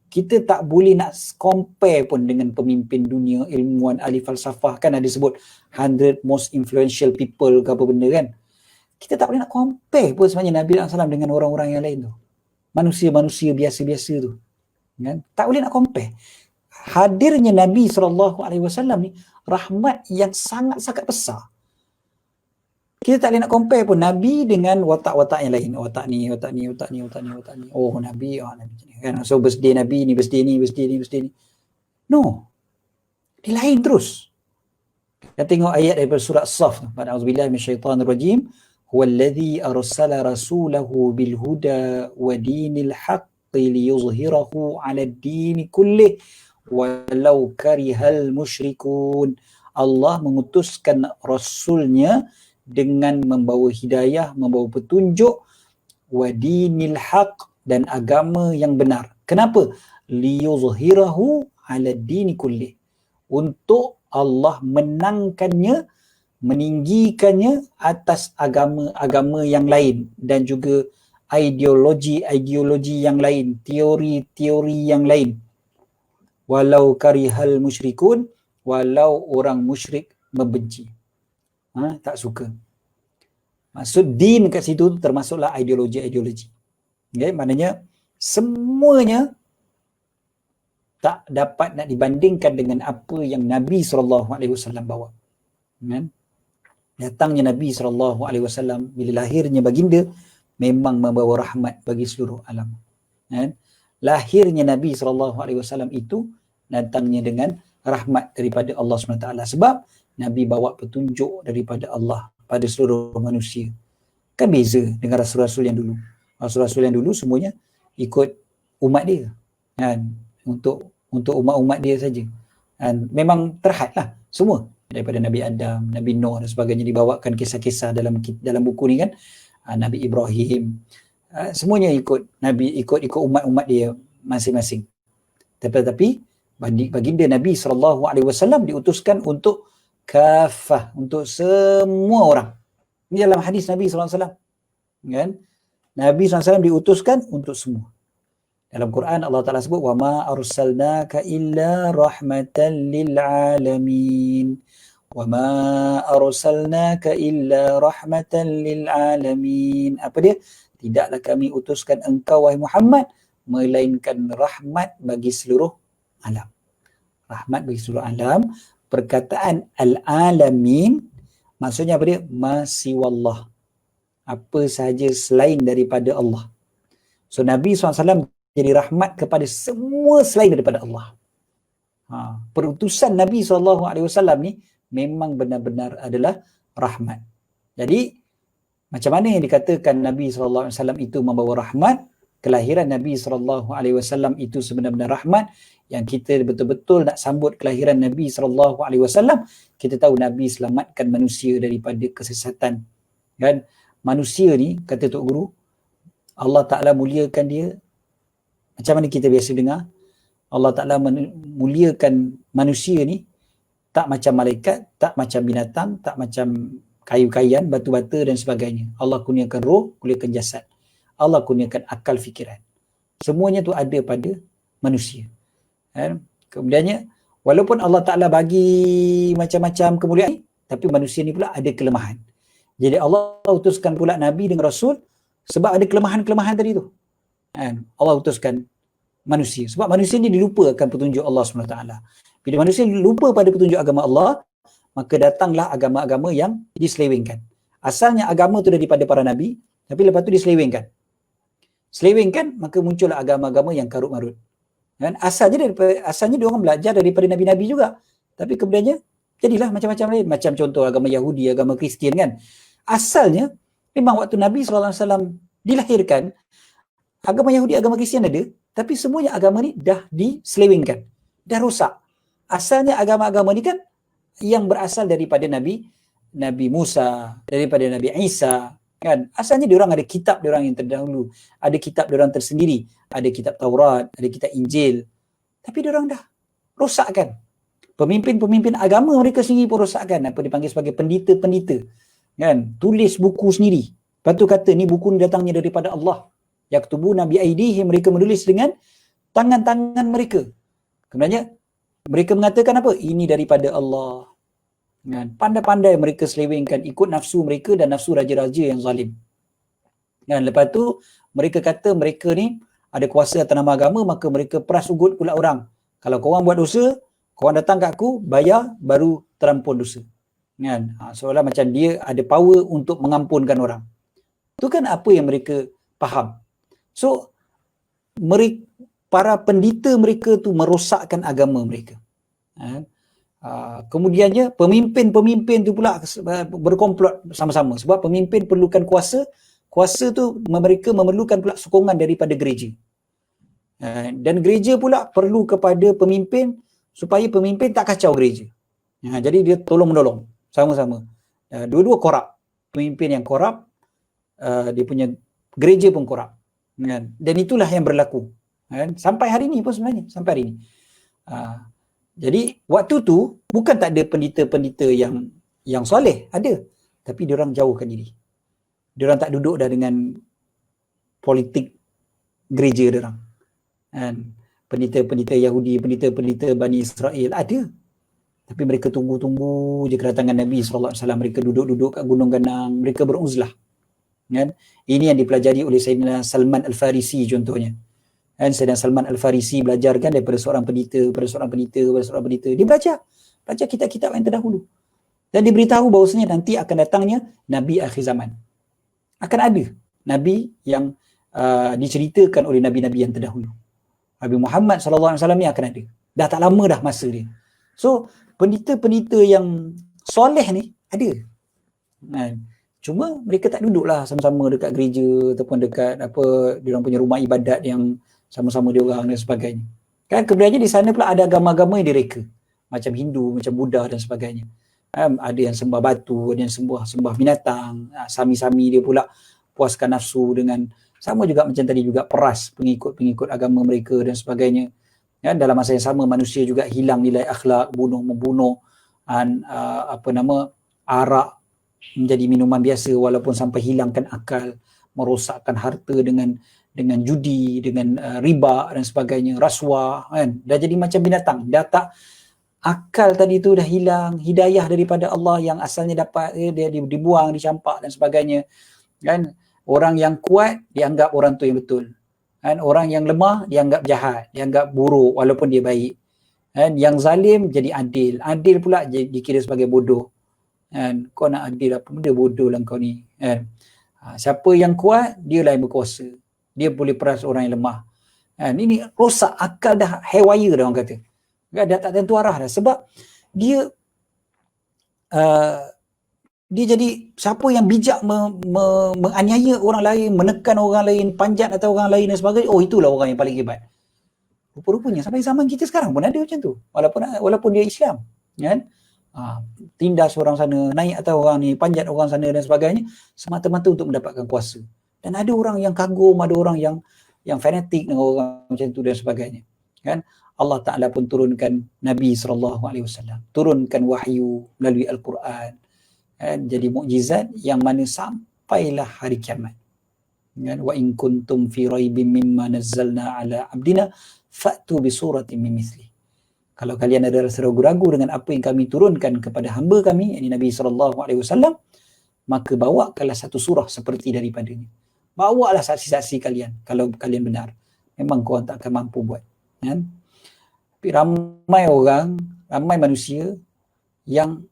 kita tak boleh nak compare pun dengan pemimpin dunia, ilmuwan, ahli falsafah. Kan ada sebut 100 most influential people ke apa benda kan. Kita tak boleh nak compare pun sebenarnya Nabi SAW dengan orang-orang yang lain tu. Manusia-manusia biasa-biasa tu. Kan? Tak boleh nak compare. Hadirnya Nabi SAW ni rahmat yang sangat-sangat besar. Kita tak boleh nak compare pun Nabi dengan watak-watak yang lain. Watak ni. Oh Nabi, kan? So birthday Nabi ni, birthday ni. No. Dia lain terus. Kita tengok ayat daripada surah As-Saff. A'udzubillahi minasyaitanirrajim. Huwallazi arsala rasulahu bil huda wa dinil haqqi liyuzhirahu 'ala ad-din kullih walau karihal musyrikun. Allah mengutuskan rasulnya dengan membawa hidayah, membawa petunjuk, wa dinil haq, dan agama yang benar. Kenapa? Liyuzhirahu 'ala ad-din kullih. Untuk Allah menangkannya, meninggikannya atas agama-agama yang lain dan juga ideologi-ideologi yang lain, teori-teori yang lain. Walau karihal musyrikun, walau orang musyrik membenci. Tak suka. Maksud din kat situ termasuklah ideologi-ideologi. Okay? Maknanya semuanya tak dapat nak dibandingkan dengan apa yang Nabi SAW bawa. Kan? Datangnya Nabi SAW bila lahirnya baginda memang membawa rahmat bagi seluruh alam. Kan? Lahirnya Nabi SAW itu datangnya dengan rahmat daripada Allah SWT. Sebab Nabi bawa petunjuk daripada Allah pada seluruh manusia. Kan beza dengan rasul-rasul yang dulu. Rasul-rasul yang dulu semuanya ikut umat dia. Kan? Untuk umat-umat dia saja. Dan memang terhadlah semua daripada Nabi Adam, Nabi Nuh dan sebagainya, dibawakan kisah-kisah dalam buku ni kan. Nabi Ibrahim, semuanya ikut Nabi, ikut umat-umat dia masing-masing. Tetapi baginda Nabi SAW diutuskan untuk kafah, untuk semua orang. Ini dalam hadis Nabi SAW. Kan? Nabi SAW diutuskan untuk semua. Dalam Quran Allah Ta'ala sebut, وَمَا أَرْسَلْنَاكَ إِلَّا رَحْمَةً لِلْعَالَمِينَ وَمَا أَرْسَلْنَاكَ إِلَّا رَحْمَةً لِلْعَالَمِينَ. Apa dia? Tidaklah kami utuskan engkau wahai Muhammad melainkan rahmat bagi seluruh alam. Rahmat bagi seluruh alam. Perkataan al-alamin maksudnya apa dia? Masiwallah. Apa sahaja selain daripada Allah. So Nabi SAW jadi rahmat kepada semua selain daripada Allah. Perutusan Nabi SAW ni memang benar-benar adalah rahmat. Jadi macam mana yang dikatakan Nabi SAW itu membawa rahmat, kelahiran Nabi SAW itu sebenar-benar rahmat, yang kita betul-betul nak sambut kelahiran Nabi SAW, kita tahu Nabi selamatkan manusia daripada kesesatan. Kan? Manusia ni, kata Tok Guru, Allah Ta'ala muliakan dia, macam mana kita biasa dengar, Allah Ta'ala muliakan manusia ni, tak macam malaikat, tak macam binatang, tak macam kayu-kayan, batu-bata dan sebagainya. Allah kurniakan roh, kurniakan jasad. Allah kurniakan akal fikiran. Semuanya tu ada pada manusia. Kan? Kemudiannya, walaupun Allah Ta'ala bagi macam-macam kemuliaan, tapi manusia ni pula ada kelemahan. Jadi Allah utuskan pula Nabi dengan Rasul sebab ada kelemahan-kelemahan tadi tu. Kan? Allah utuskan manusia. Sebab manusia ni dilupa akan petunjuk Allah SWT. Bila manusia lupa pada petunjuk agama Allah, maka datanglah agama-agama yang diselewengkan. Asalnya agama tu daripada para Nabi, tapi lepas tu diselewengkan. Selewengkan, maka muncullah agama-agama yang karut-marut. Kan? Asalnya dia orang belajar daripada Nabi-Nabi juga. Tapi kemudiannya, jadilah macam-macam lain. Macam contoh agama Yahudi, agama Kristian kan. Asalnya, memang waktu Nabi SAW dilahirkan, agama Yahudi, agama Kristian ada, tapi semuanya agama ni dah diselewengkan, dah rosak. Asalnya agama-agama ni kan yang berasal daripada Nabi Musa, daripada Nabi Isa, kan? Asalnya diorang ada kitab diorang yang terdahulu, ada kitab diorang tersendiri, ada kitab Taurat, ada kitab Injil, tapi diorang dah rosakkan. Pemimpin-pemimpin agama mereka sendiri pun rosakkan, apa dipanggil sebagai pendeta-pendeta, kan? Tulis buku sendiri. Lepas tu kata ni buku ni datangnya daripada Allah. Yaktubuna bi aidihim, mereka menulis dengan tangan-tangan mereka. Kemudiannya mereka mengatakan apa? Ini daripada Allah. Kan? Pandai-pandai mereka selewengkan ikut nafsu mereka dan nafsu raja-raja yang zalim. Kan? Lepas tu mereka kata mereka ni ada kuasa atas nama agama, maka mereka peras ugut pula orang. Kalau korang buat dosa, korang datang kat aku, bayar, baru terampun dosa. Kan? Seolah macam dia ada power untuk mengampunkan orang. Itu kan apa yang mereka faham. So, para pendeta mereka tu merosakkan agama mereka. Kemudiannya, pemimpin-pemimpin tu pula berkomplot sama-sama. Sebab pemimpin perlukan kuasa. Kuasa tu mereka memerlukan pula sokongan daripada gereja. Dan gereja pula perlu kepada pemimpin supaya pemimpin tak kacau gereja. Jadi dia tolong-menolong sama-sama. Dua-dua korup. Pemimpin yang korup, dia punya gereja pun korup. Dan itulah yang berlaku. Sampai hari ni pun sebenarnya. Sampai hari ni. Jadi waktu tu bukan tak ada pendeta-pendeta yang soleh. Ada. Tapi diorang jauhkan diri. Diorang tak duduk dah dengan politik gereja diorang. Pendeta-pendeta Yahudi, pendeta-pendeta Bani Israel ada. Tapi mereka tunggu-tunggu je kedatangan Nabi SAW. Mereka duduk-duduk kat Gunung Ganang. Mereka beruzlah. Kan? Ini yang dipelajari oleh Sayyidina Salman Al-Farisi contohnya. Kan? Sayyidina Salman Al-Farisi belajar kan daripada seorang pendeta, pada seorang pendeta. Dia belajar kitab-kitab yang terdahulu. Dan diberitahu bahawasanya nanti akan datangnya Nabi akhir zaman. Akan ada Nabi yang diceritakan oleh Nabi-Nabi yang terdahulu. Nabi Muhammad SAW ni akan ada. Dah tak lama dah masa dia. So, pendeta-pendeta yang soleh ni ada. Cuma mereka tak duduklah sama-sama dekat gereja ataupun dekat diorang punya rumah ibadat yang sama-sama diorang dan sebagainya. Kan kemudiannya di sana pula ada agama-agama yang direka. Macam Hindu, macam Buddha dan sebagainya. Ada yang sembah batu, ada yang sembah binatang. Sami-sami dia pula puaskan nafsu dengan sama juga macam tadi juga peras pengikut-pengikut agama mereka dan sebagainya. Dalam masa yang sama manusia juga hilang nilai akhlak, membunuh, arak menjadi minuman biasa walaupun sampai hilangkan akal, merosakkan harta dengan judi, dengan riba dan sebagainya, rasuah, kan? Dah jadi macam binatang. Dah tak, akal tadi tu dah hilang, hidayah daripada Allah yang asalnya dapat dia dibuang, dicampak dan sebagainya. Kan? Orang yang kuat dianggap orang tu yang betul. Kan, orang yang lemah dianggap jahat, dianggap buruk walaupun dia baik. Kan, yang zalim jadi adil. Adil pula dikira sebagai bodoh. Kan, kau nak adil apa benda, bodoh lah kau ni. Kan. Siapa yang kuat, dia lah yang berkuasa. Dia boleh peras orang yang lemah. Kan, ini rosak akal dah, haywire dah orang kata. Dah tak tentu arah dah. Sebab dia dia jadi siapa yang bijak menganiaya orang lain, menekan orang lain, panjat atas orang lain dan sebagainya, oh itulah orang yang paling hebat. Rupa-rupanya sampai zaman kita sekarang pun ada macam tu. Walaupun dia Islam, kan? Tindas orang sana, naik atas orang ni, panjat orang sana dan sebagainya, semata-mata untuk mendapatkan kuasa. Dan ada orang yang kagum, ada orang yang fanatik dengan orang macam tu dan sebagainya. Kan? Allah Ta'ala pun turunkan Nabi SAW, turunkan wahyu melalui Al-Quran. Kan, jadi mukjizat yang mana sampailah hari kiamat. Kan, wa in kuntum fi raibin mimma nazzalna ala abdina fa'tu bi suratin min mithli. Kalau kalian ada rasa ragu-ragu dengan apa yang kami turunkan kepada hamba kami, yakni Nabi SAW, maka bawakanlah satu surah seperti daripadanya. Bawalah saksi-saksi kalian kalau kalian benar. Memang korang tak akan mampu buat. Kan? Tapi ramai manusia yang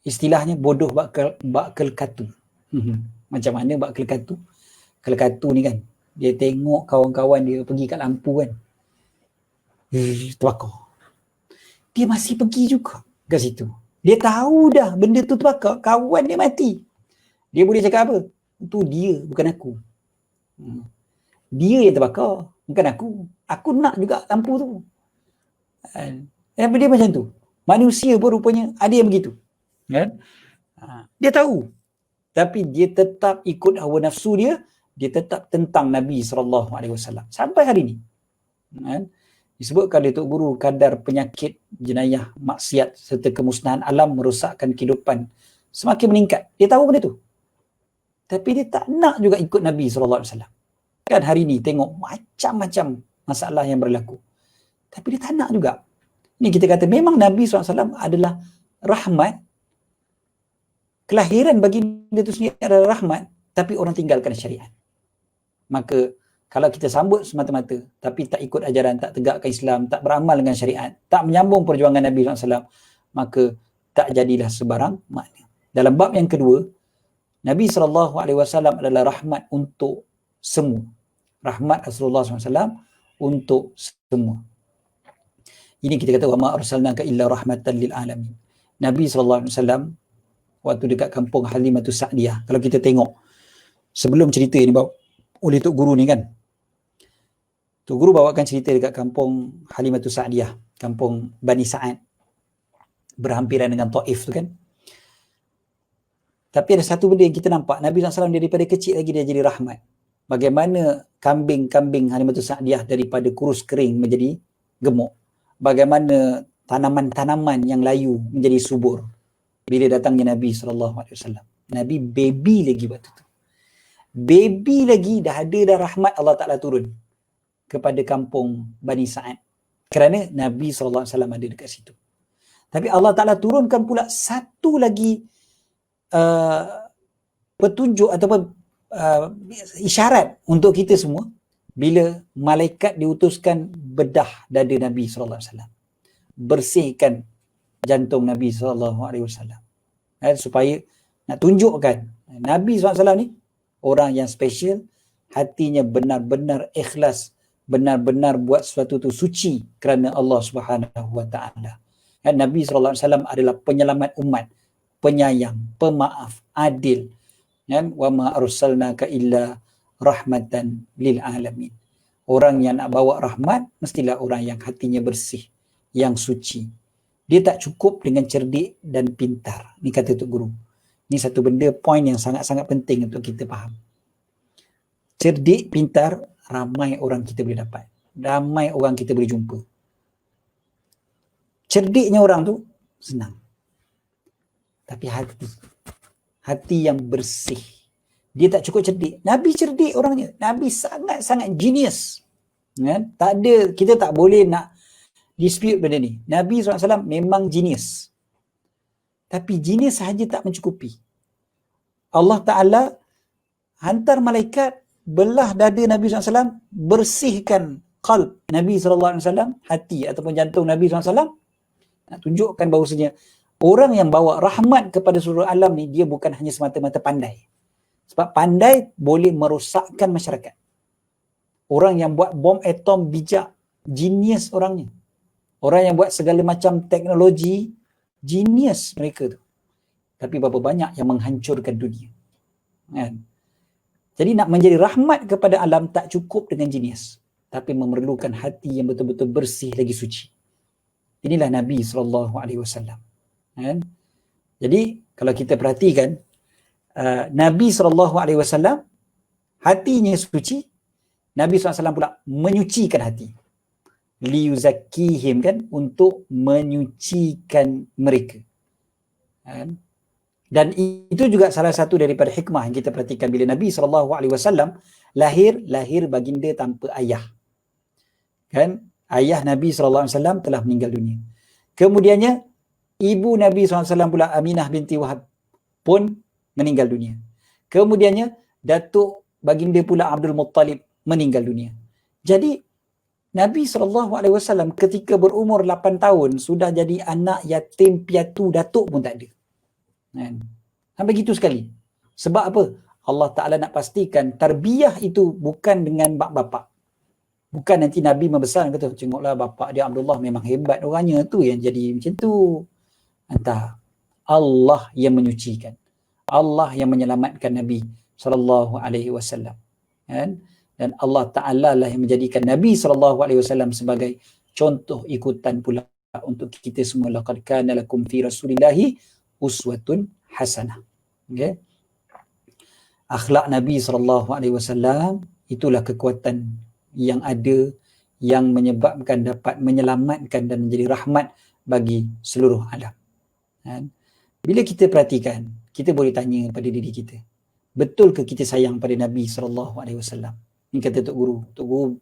istilahnya bodoh bak kelkatu. Macam mana bak kelkatu? Kelkatu ni kan, dia tengok kawan-kawan dia pergi kat lampu kan, terbakar. Dia masih pergi juga ke situ. Dia tahu dah benda tu terbakar, kawan dia mati. Dia boleh cakap apa? Itu dia, bukan aku. Dia yang terbakar, bukan aku. Aku nak juga lampu tu. Dia macam tu. Manusia pun rupanya ada yang begitu. Kan? Dia tahu, tapi dia tetap ikut hawa nafsu dia tetap tentang Nabi SAW sampai hari ni. Kan? Disebutkan oleh Tok Guru kadar penyakit, jenayah, maksiat serta kemusnahan alam merosakkan kehidupan semakin meningkat. Dia tahu benda tu, tapi dia tak nak juga ikut Nabi SAW. Kan hari ni tengok macam-macam masalah yang berlaku, tapi dia tak nak juga. Ni kita kata memang Nabi SAW adalah rahmat. Kelahiran baginda itu sendiri adalah rahmat, tapi orang tinggalkan syariat. Maka kalau kita sambut semata-mata, tapi tak ikut ajaran, tak tegakkan Islam, tak beramal dengan syariat, tak menyambung perjuangan Nabi SAW, maka tak jadilah sebarang makna. Dalam bab yang kedua, Nabi SAW adalah rahmat untuk semua. Rahmat Rasulullah SAW untuk semua. Ini kita kata, wa ma arsalnaka illa rahmatan lil alamin. Nabi SAW waktu dekat kampung Halimatus Sa'diyah, kalau kita tengok sebelum cerita ini bawa oleh Tok Guru ni kan, Tok Guru bawakan cerita dekat kampung Halimatus Sa'diyah, kampung Bani Sa'ad, berhampiran dengan Taif tu kan. Tapi ada satu benda yang kita nampak, Nabi SAW daripada kecil lagi dia jadi rahmat. Bagaimana kambing-kambing Halimatus Sa'diyah daripada kurus kering menjadi gemuk, bagaimana tanaman-tanaman yang layu menjadi subur bila datangnya Nabi SAW. Nabi baby lagi waktu tu. Baby lagi dah ada dah rahmat Allah Ta'ala turun kepada kampung Bani Sa'ad. Kerana Nabi SAW ada dekat situ. Tapi Allah Ta'ala turunkan pula satu lagi petunjuk ataupun isyarat untuk kita semua bila malaikat diutuskan bedah dada Nabi SAW. Bersihkan jantung Nabi SAW. Supaya nak tunjukkan Nabi SAW ni orang yang special, hatinya benar-benar ikhlas, benar-benar buat sesuatu tu suci kerana Allah Subhanahu Wa Taala. Nabi SAW adalah penyelamat umat, penyayang, pemaaf, adil. Wa ma arsalnaka illa rahmatan lil alamin. Orang yang nak bawa rahmat mestilah orang yang hatinya bersih, yang suci. Dia tak cukup dengan cerdik dan pintar. Ni kata Tok Guru. Ni satu benda, point yang sangat-sangat penting untuk kita faham. Cerdik, pintar, ramai orang kita boleh dapat. Ramai orang kita boleh jumpa. Cerdiknya orang tu senang. Tapi hati yang bersih. Dia tak cukup cerdik. Nabi cerdik orangnya. Nabi sangat-sangat genius. Kan? Tak ada, kita tak boleh nak dispute benda ni. Nabi SAW memang genius. Tapi genius sahaja tak mencukupi. Allah Ta'ala hantar malaikat belah dada Nabi SAW, bersihkan qalb Nabi SAW, hati ataupun jantung Nabi SAW, nak tunjukkan bahawasanya orang yang bawa rahmat kepada seluruh alam ni, dia bukan hanya semata-mata pandai. Sebab pandai boleh merosakkan masyarakat. Orang yang buat bom atom bijak, genius orangnya. Orang yang buat segala macam teknologi, genius mereka tu. Tapi berapa banyak yang menghancurkan dunia. Kan? Jadi nak menjadi rahmat kepada alam tak cukup dengan genius, tapi memerlukan hati yang betul-betul bersih lagi suci. Inilah Nabi SAW. Kan? Jadi kalau kita perhatikan, Nabi SAW hatinya suci, Nabi SAW pula menyucikan hati. Liyuzakkihim, kan, untuk menyucikan mereka. Kan? Dan itu juga salah satu daripada hikmah yang kita perhatikan bila Nabi SAW lahir baginda tanpa ayah. Kan? Ayah Nabi SAW telah meninggal dunia. Kemudiannya ibu Nabi SAW pula, Aminah binti Wahab, pun meninggal dunia. Kemudiannya datuk baginda pula Abdul Muttalib meninggal dunia. Jadi Nabi SAW ketika berumur 8 tahun sudah jadi anak yatim piatu, datuk pun tak ada. Sampai gitu sekali. Sebab apa? Allah Ta'ala nak pastikan tarbiyah itu bukan dengan mak bapak. Bukan nanti Nabi membesar kata, tengoklah bapak dia Abdullah memang hebat orangnya, tu yang jadi macam tu. Entah. Allah yang menyucikan. Allah yang menyelamatkan Nabi SAW. Kan? Dan Allah Ta'ala lah yang menjadikan Nabi SAW sebagai contoh ikutan pula untuk kita semua. Laqad kana lakum fi Rasulillahi uswatun hasanah. Okay? Akhlak Nabi SAW itulah kekuatan yang ada, yang menyebabkan dapat menyelamatkan dan menjadi rahmat bagi seluruh alam. Bila kita perhatikan, kita boleh tanya pada diri kita, betul ke kita sayang pada Nabi SAW? Ini kata Tok Guru. Tok Guru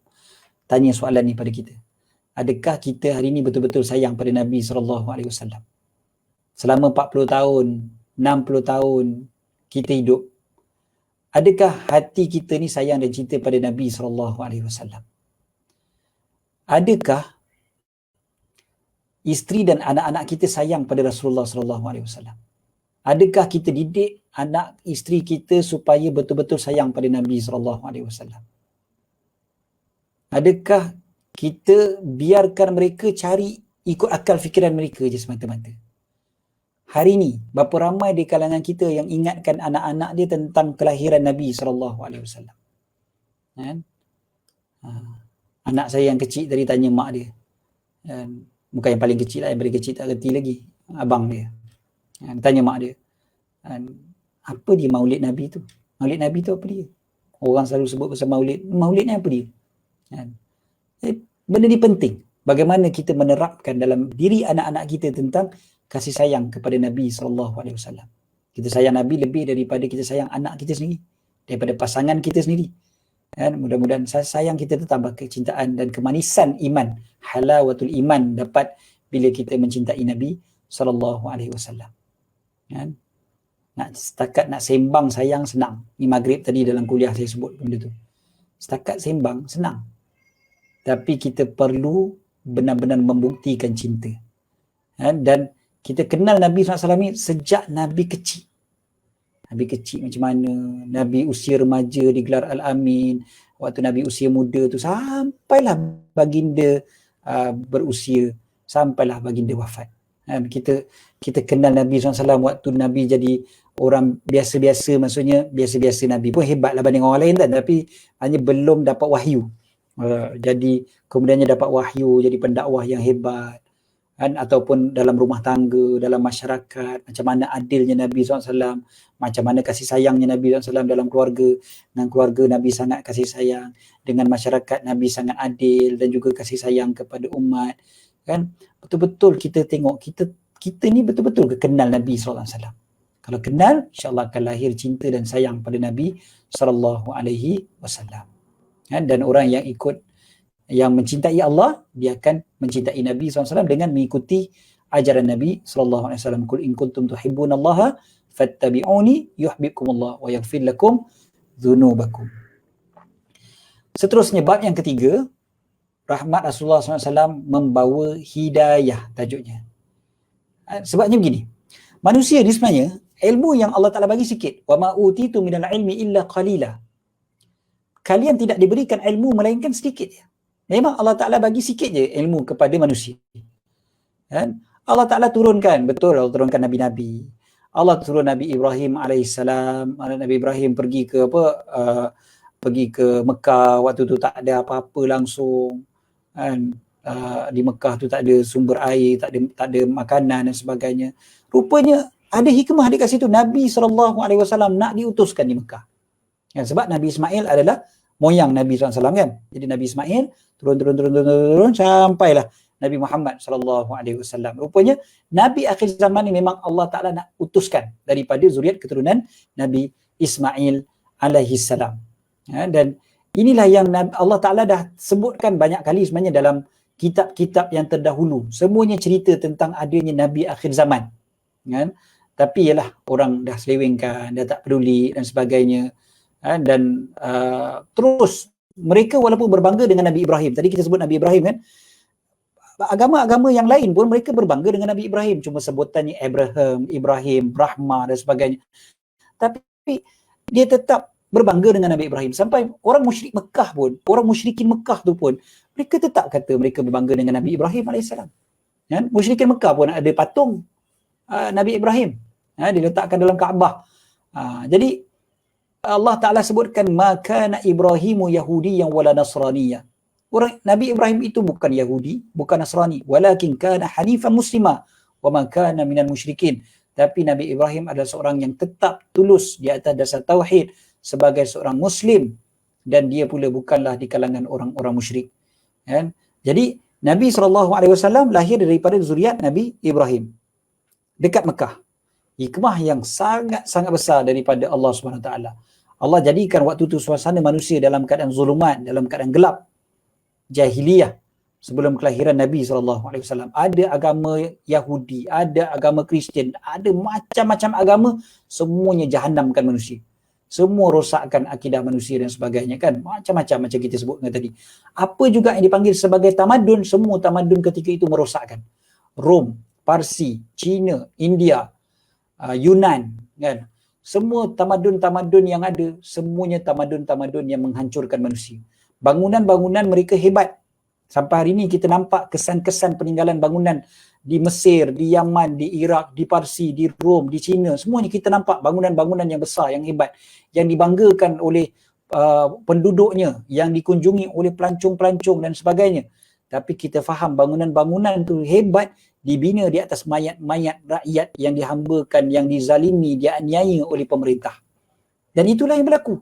tanya soalan ni pada kita. Adakah kita hari ini betul-betul sayang pada Nabi SAW? Selama 40 tahun, 60 tahun kita hidup, adakah hati kita ni sayang dan cinta pada Nabi SAW? Adakah isteri dan anak-anak kita sayang pada Rasulullah SAW? Adakah kita didik anak isteri kita supaya betul-betul sayang pada Nabi SAW? Adakah kita biarkan mereka cari ikut akal fikiran mereka je semata-mata? Hari ni, berapa ramai di kalangan kita yang ingatkan anak-anak dia tentang kelahiran Nabi SAW? Kan? Anak saya yang kecil tadi tanya mak dia. Bukan yang paling kecil lah, yang paling kecil tak kerti lagi. Abang dia. Tanya mak dia. Apa dia maulid Nabi tu? Maulid Nabi tu apa dia? Orang selalu sebut pasal maulid. Maulid ni apa dia? Benda ni penting. Bagaimana kita menerapkan dalam diri anak-anak kita tentang kasih sayang kepada Nabi SAW. Kita sayang Nabi lebih daripada kita sayang anak kita sendiri, daripada pasangan kita sendiri. Mudah-mudahan sayang kita tu tambah kecintaan dan kemanisan iman, halawatul iman dapat bila kita mencintai Nabi SAW. Setakat nak sembang sayang senang. Ni maghrib tadi dalam kuliah saya sebut benda tu. Setakat sembang senang. Tapi kita perlu benar-benar membuktikan cinta. Dan kita kenal Nabi SAW ni sejak Nabi kecil. Nabi kecil macam mana, Nabi usia remaja digelar Al-Amin, waktu Nabi usia muda tu sampailah baginda berusia, sampailah baginda wafat. Kita kenal Nabi SAW waktu Nabi jadi orang biasa-biasa, maksudnya biasa-biasa. Nabi pun hebatlah banding orang lain kan, tapi hanya belum dapat wahyu. Jadi kemudiannya dapat wahyu, jadi pendakwah yang hebat. Ataupun dalam rumah tangga, dalam masyarakat, macam mana adilnya Nabi SAW, macam mana kasih sayangnya Nabi SAW dalam keluarga. Dengan keluarga Nabi sangat kasih sayang, dengan masyarakat Nabi sangat adil dan juga kasih sayang kepada umat. Kan? Betul-betul kita tengok, kita ni betul-betul kenal Nabi SAW. Kalau kenal, insyaAllah akan lahir cinta dan sayang pada Nabi SAW. Dan orang yang ikut, yang mencintai Allah, dia akan mencintai Nabi SAW dengan mengikuti ajaran Nabi SAW. Qul in kuntum tuhibbunallaha fattabi'uni yuhibbukumullah wa yaghfir lakum dzunubakum. Seterusnya bab yang ketiga, rahmat Rasulullah SAW membawa hidayah tajuknya. Sebabnya begini, manusia ni sebenarnya ilmu yang Allah Ta'ala bagi sikit. Wa ma utitu minal ilmi illa qalila. Kalian tidak diberikan ilmu melainkan sedikit. Memang Allah Ta'ala bagi sikit je ilmu kepada manusia. Kan? Allah Ta'ala turunkan, betul Allah turunkan Nabi-Nabi. Allah turun Nabi Ibrahim alaihissalam. Nabi Ibrahim pergi ke pergi ke Mekah, waktu tu tak ada apa-apa langsung. Kan? Di Mekah tu tak ada sumber air, tak ada makanan dan sebagainya. Rupanya ada hikmah dekat situ. Nabi SAW nak diutuskan di Mekah. Ya, sebab Nabi Ismail adalah moyang Nabi SAW kan. Jadi Nabi Ismail turun sampailah Nabi Muhammad SAW. Rupanya Nabi akhir zaman ni memang Allah Ta'ala nak utuskan daripada zuriat keturunan Nabi Ismail alaihissalam. Ya, dan inilah yang Allah Ta'ala dah sebutkan banyak kali sebenarnya dalam kitab-kitab yang terdahulu. Semuanya cerita tentang adanya Nabi akhir zaman. Kan? Tapi ialah orang dah selewengkan, dah tak peduli dan sebagainya. Dan terus mereka walaupun berbangga dengan Nabi Ibrahim, tadi kita sebut Nabi Ibrahim kan, agama-agama yang lain pun mereka berbangga dengan Nabi Ibrahim, cuma sebutannya Abraham, Ibrahim, Brahma dan sebagainya. Tapi dia tetap berbangga dengan Nabi Ibrahim. Sampai orang musyrik Mekah pun, orang musyrikin Mekah tu pun, mereka tetap kata mereka berbangga dengan Nabi Ibrahim AS. Kan? Musyrikin Mekah pun ada patung Nabi Ibrahim. Diletakkan dalam Kaabah. Jadi Allah Ta'ala sebutkan makana Ibrahimu Yahudiyyan wala Nasraniyya. Orang Nabi Ibrahim itu bukan Yahudi, bukan Nasrani, walakin kana hanifan muslima wa ma kana minal musyrikin. Tapi Nabi Ibrahim adalah seorang yang tetap tulus di atas dasar tauhid sebagai seorang muslim, dan dia pula bukanlah di kalangan orang-orang musyrik. Kan? Jadi Nabi SAW lahir daripada zuriat Nabi Ibrahim dekat Mekah. Hikmah yang sangat-sangat besar daripada Allah SWT. Allah jadikan waktu itu suasana manusia dalam keadaan zulumat, dalam keadaan gelap, jahiliyah sebelum kelahiran Nabi SAW. Ada agama Yahudi, ada agama Kristian, ada macam-macam agama, semuanya jahanamkan manusia. Semua rosakkan akidah manusia dan sebagainya kan. Macam-macam macam kita sebutkan tadi. Apa juga yang dipanggil sebagai tamadun, semua tamadun ketika itu merosakkan. Rom, Parsi, China, India, Yunan kan. Semua tamadun-tamadun yang ada, semuanya tamadun-tamadun yang menghancurkan manusia. Bangunan-bangunan mereka hebat. Sampai hari ini kita nampak kesan-kesan peninggalan bangunan di Mesir, di Yaman, di Iraq, di Parsi, di Rom, di China. Semuanya kita nampak bangunan-bangunan yang besar, yang hebat, yang dibanggakan oleh penduduknya, yang dikunjungi oleh pelancong-pelancong dan sebagainya. Tapi kita faham bangunan-bangunan tu hebat, dibina di atas mayat-mayat rakyat yang dihambakan, yang dizalimi, dianiaya oleh pemerintah. Dan itulah yang berlaku.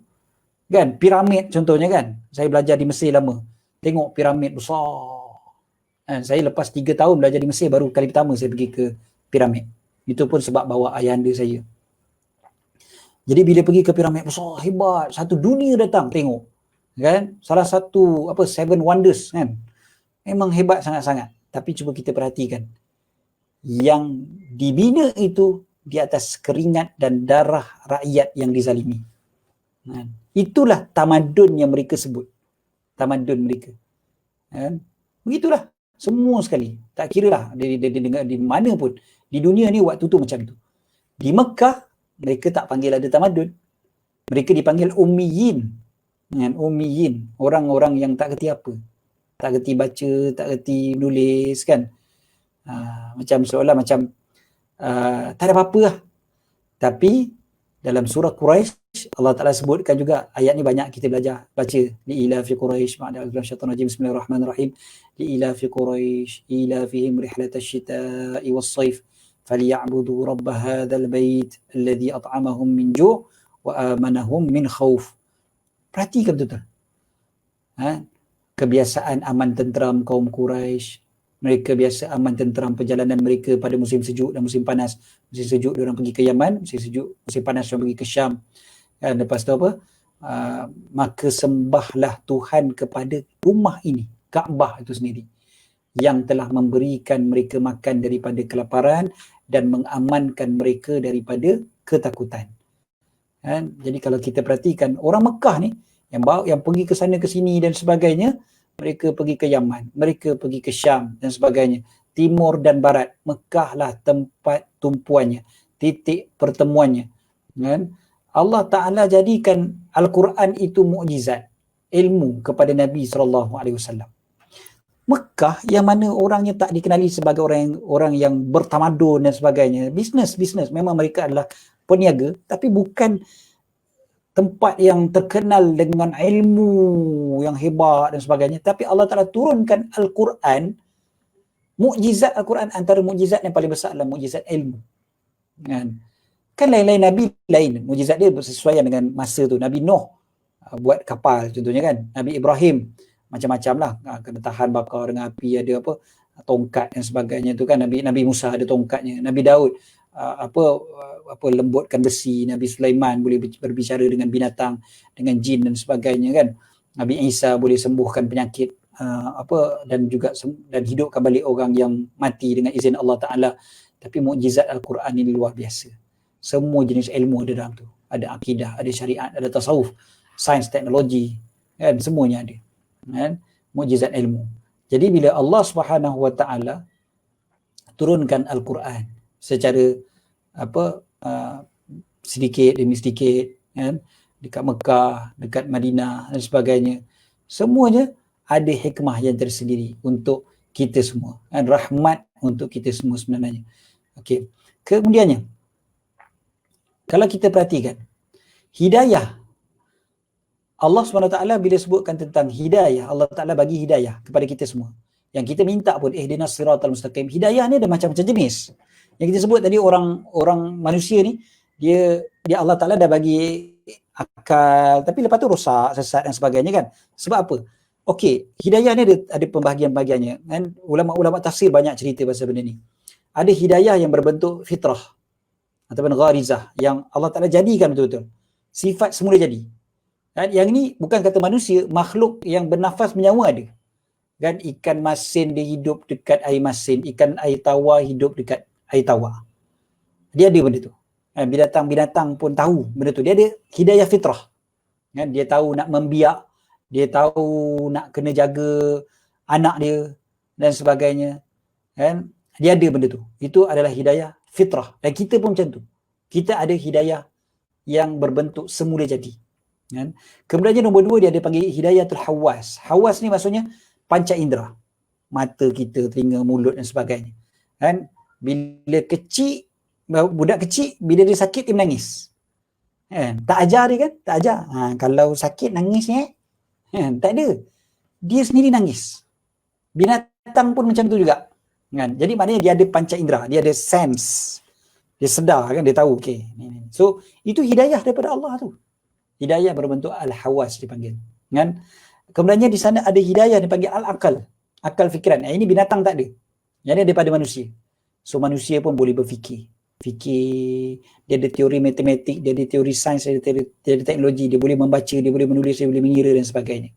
Kan, piramid contohnya kan. Saya belajar di Mesir lama. Tengok piramid besar. Saya lepas 3 tahun belajar di Mesir, baru kali pertama saya pergi ke piramid. Itu pun sebab bawa ayahanda saya. Jadi bila pergi ke piramid besar, hebat. Satu dunia datang tengok. Kan? Salah satu 7 wonders kan. Memang hebat sangat-sangat. Tapi cuba kita perhatikan. Yang dibina itu di atas keringat dan darah rakyat yang dizalimi. Itulah tamadun yang mereka sebut. Tamadun mereka. Begitulah. Semua sekali. Tak kira lah di mana pun. Di dunia ni waktu tu macam tu. Di Mekah, mereka tak panggil ada tamadun. Mereka dipanggil ummiyin. Ummiyin. Orang-orang yang tak kerti apa. Tak kerti baca, tak kerti nulis kan. Macam seolah macam tak ada apa-apa lah. Tapi dalam surah Quraisy Allah Ta'ala sebutkan juga, ayat ni banyak kita belajar baca. Li'ilafi Quraisy ma'ada'udzubillahi minasyaitonir rajim, bismillahirrahmanirrahim. Li'ilafi Quraisy ilafihim rihlatash shita'i was-sayf falyabudu rabb hadzal bait alladhi at'amahum min ju' wa amanahum min khauf. Perhatikan betul-betul. Kebiasaan aman tenteram kaum Quraisy. Mereka biasa aman tenteram perjalanan mereka pada musim sejuk dan musim panas. Musim sejuk diorang pergi ke Yaman, musim panas diorang pergi ke Syam. Dan lepas tu maka sembahlah Tuhan kepada rumah ini, Kaabah itu sendiri, yang telah memberikan mereka makan daripada kelaparan dan mengamankan mereka daripada ketakutan. Jadi kalau kita perhatikan, orang Mekah ni yang pergi ke sana ke sini dan sebagainya, mereka pergi ke Yaman, mereka pergi ke Syam dan sebagainya. Timur dan Barat, Mekah lah tempat tumpuannya, titik pertemuannya. Kan? Allah Ta'ala jadikan Al-Quran itu mukjizat, ilmu kepada Nabi SAW. Mekah yang mana orangnya tak dikenali sebagai orang yang bertamadun dan sebagainya, bisnes memang mereka adalah peniaga, tapi bukan tempat yang terkenal dengan ilmu yang hebat dan sebagainya. Tapi Allah Ta'ala turunkan Al-Quran, mukjizat Al-Quran, antara mukjizat yang paling besar adalah mukjizat ilmu. Kan lain-lain Nabi lain, mukjizat dia bersesuaian dengan masa tu. Nabi Nuh buat kapal contohnya kan, Nabi Ibrahim macam-macam lah, kena tahan bakar dengan api, ada apa, tongkat dan sebagainya tu kan. Nabi Musa ada tongkatnya, Nabi Daud lembutkan besi, Nabi Sulaiman boleh berbicara dengan binatang, dengan jin dan sebagainya kan. Nabi Isa boleh sembuhkan penyakit dan juga dan hidupkan balik orang yang mati dengan izin Allah Ta'ala. Tapi mukjizat Al-Quran ini luar biasa. Semua jenis ilmu ada dalam tu. Ada akidah, ada syariat, ada tasawuf, sains, teknologi, kan, semuanya ada. Kan? Mukjizat ilmu. Jadi bila Allah Subhanahu Wa Ta'ala turunkan Al-Quran secara sedikit demi sedikit, kan, dekat Mekah, dekat Madinah dan sebagainya, semuanya ada hikmah yang tersendiri untuk kita semua, kan, rahmat untuk kita semua sebenarnya. Okey. Kemudiannya, kalau kita perhatikan hidayah, Allah SWT bila sebutkan tentang hidayah, Allah Ta'ala bagi hidayah kepada kita semua. Yang kita minta pun, ihdinas siratal mustaqim. Hidayah ni ada macam-macam jenis. Yang kita sebut tadi, orang manusia ni, dia Allah Ta'ala dah bagi akal, tapi lepas tu rosak, sesat dan sebagainya kan. Sebab apa? Okey, hidayah ni ada pembahagian-bahagiannya. Kan? Ulama-ulama tafsir banyak cerita pasal benda ni. Ada hidayah yang berbentuk fitrah ataupun gharizah, yang Allah Ta'ala jadikan betul-betul. Sifat semula jadi. Dan yang ni bukan kata manusia, makhluk yang bernafas menyawa ada. Kan, ikan masin dia hidup dekat air masin, ikan air tawar hidup dekat air tawar. Dia ada benda tu. Binatang-binatang pun tahu benda tu. Dia ada hidayah fitrah. Kan, dia tahu nak membiak, dia tahu nak kena jaga anak dia dan sebagainya. Kan, dia ada benda tu. Itu adalah hidayah fitrah. Dan kita pun macam tu. Kita ada hidayah yang berbentuk semula jadi. Kan? Kemudian nombor 2, dia ada panggil hidayatul hawas. Hawas ni maksudnya panca indera. Mata kita, telinga, mulut dan sebagainya. Kan? Bila kecil, budak kecil, bila dia sakit, dia menangis. Kan? Tak ajar dia kan? Tak ajar. Kalau sakit, nangis ni. Kan? Tak ada. Dia sendiri nangis. Binatang pun macam tu juga. Kan? Jadi maknanya dia ada panca indera. Dia ada sense. Dia sedar kan? Dia tahu. Okay. So, itu hidayah daripada Allah tu. Hidayah berbentuk al-hawas dipanggil. Kan? Kemudiannya di sana ada hidayah dipanggil al-akal. Akal fikiran. Ini binatang tak ada. Yang ini daripada manusia. So manusia pun boleh berfikir. Fikir, dia ada teori matematik, dia ada teori sains, dia ada teknologi, dia boleh membaca, dia boleh menulis, dia boleh mengira dan sebagainya.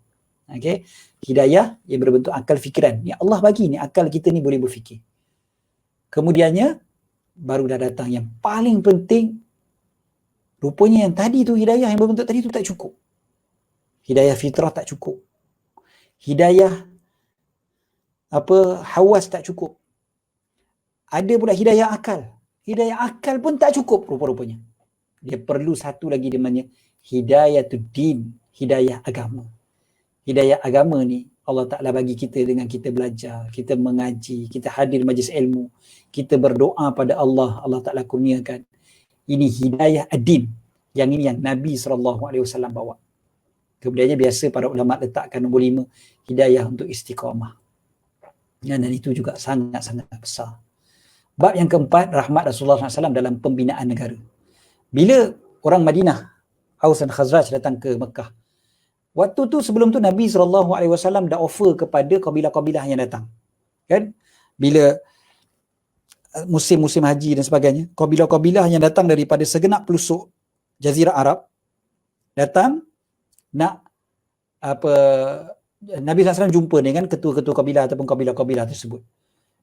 Okay? Hidayah yang berbentuk akal fikiran. Ni Allah bagi ni, akal kita ni boleh berfikir. Kemudiannya, baru dah datang yang paling penting. Rupanya yang tadi tu, hidayah yang berbentuk tadi tu tak cukup. Hidayah fitrah tak cukup. Hidayah hawas tak cukup. Ada pula hidayah akal. Hidayah akal pun tak cukup rupa-rupanya. Dia perlu satu lagi, dia namanya hidayatul din, hidayah agama. Hidayah agama ni Allah Ta'ala bagi kita dengan kita belajar, kita mengaji, kita hadir majlis ilmu, kita berdoa pada Allah, Allah Ta'ala kurniakan. Ini hidayah ad-din. Yang ini yang Nabi SAW bawa. Kemudiannya biasa para ulama letakkan nombor 5, hidayah untuk istiqamah. Dan itu juga sangat-sangat besar. Bab yang keempat, rahmat Rasulullah SAW dalam pembinaan negara. Bila orang Madinah, Aus dan Khazraj datang ke Mekah, waktu tu sebelum tu Nabi SAW dah offer kepada kabilah-kabilah yang datang. Kan? Bila musim-musim haji dan sebagainya, kabilah-kabilah yang datang daripada segenap pelosok Jazirah Arab datang nak Nabi SAW jumpa dengan ketua-ketua kabilah ataupun kabilah-kabilah tersebut.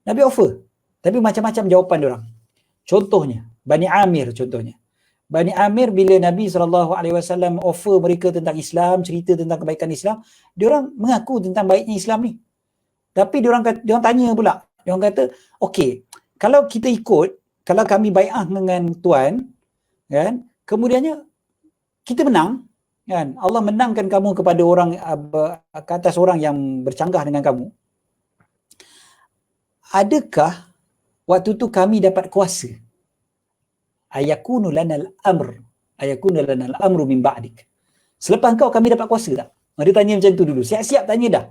Nabi offer, tapi macam-macam jawapan diorang. Contohnya Bani Amir, contohnya Bani Amir bila Nabi SAW offer mereka tentang Islam, cerita tentang kebaikan Islam, diorang mengaku tentang baiknya Islam ni. Tapi diorang tanya pula. Diorang kata, okey, kalau kita ikut, kalau kami bai'ah dengan tuan, kan, kemudiannya kita menang, kan? Allah menangkan kamu kepada orang, ke atas orang yang bercanggah dengan kamu. Adakah waktu tu kami dapat kuasa? Ayakunu lanal amru min ba'dik. Selepas kau kami dapat kuasa tak? Dia tanya macam tu dulu. Siap-siap tanya dah.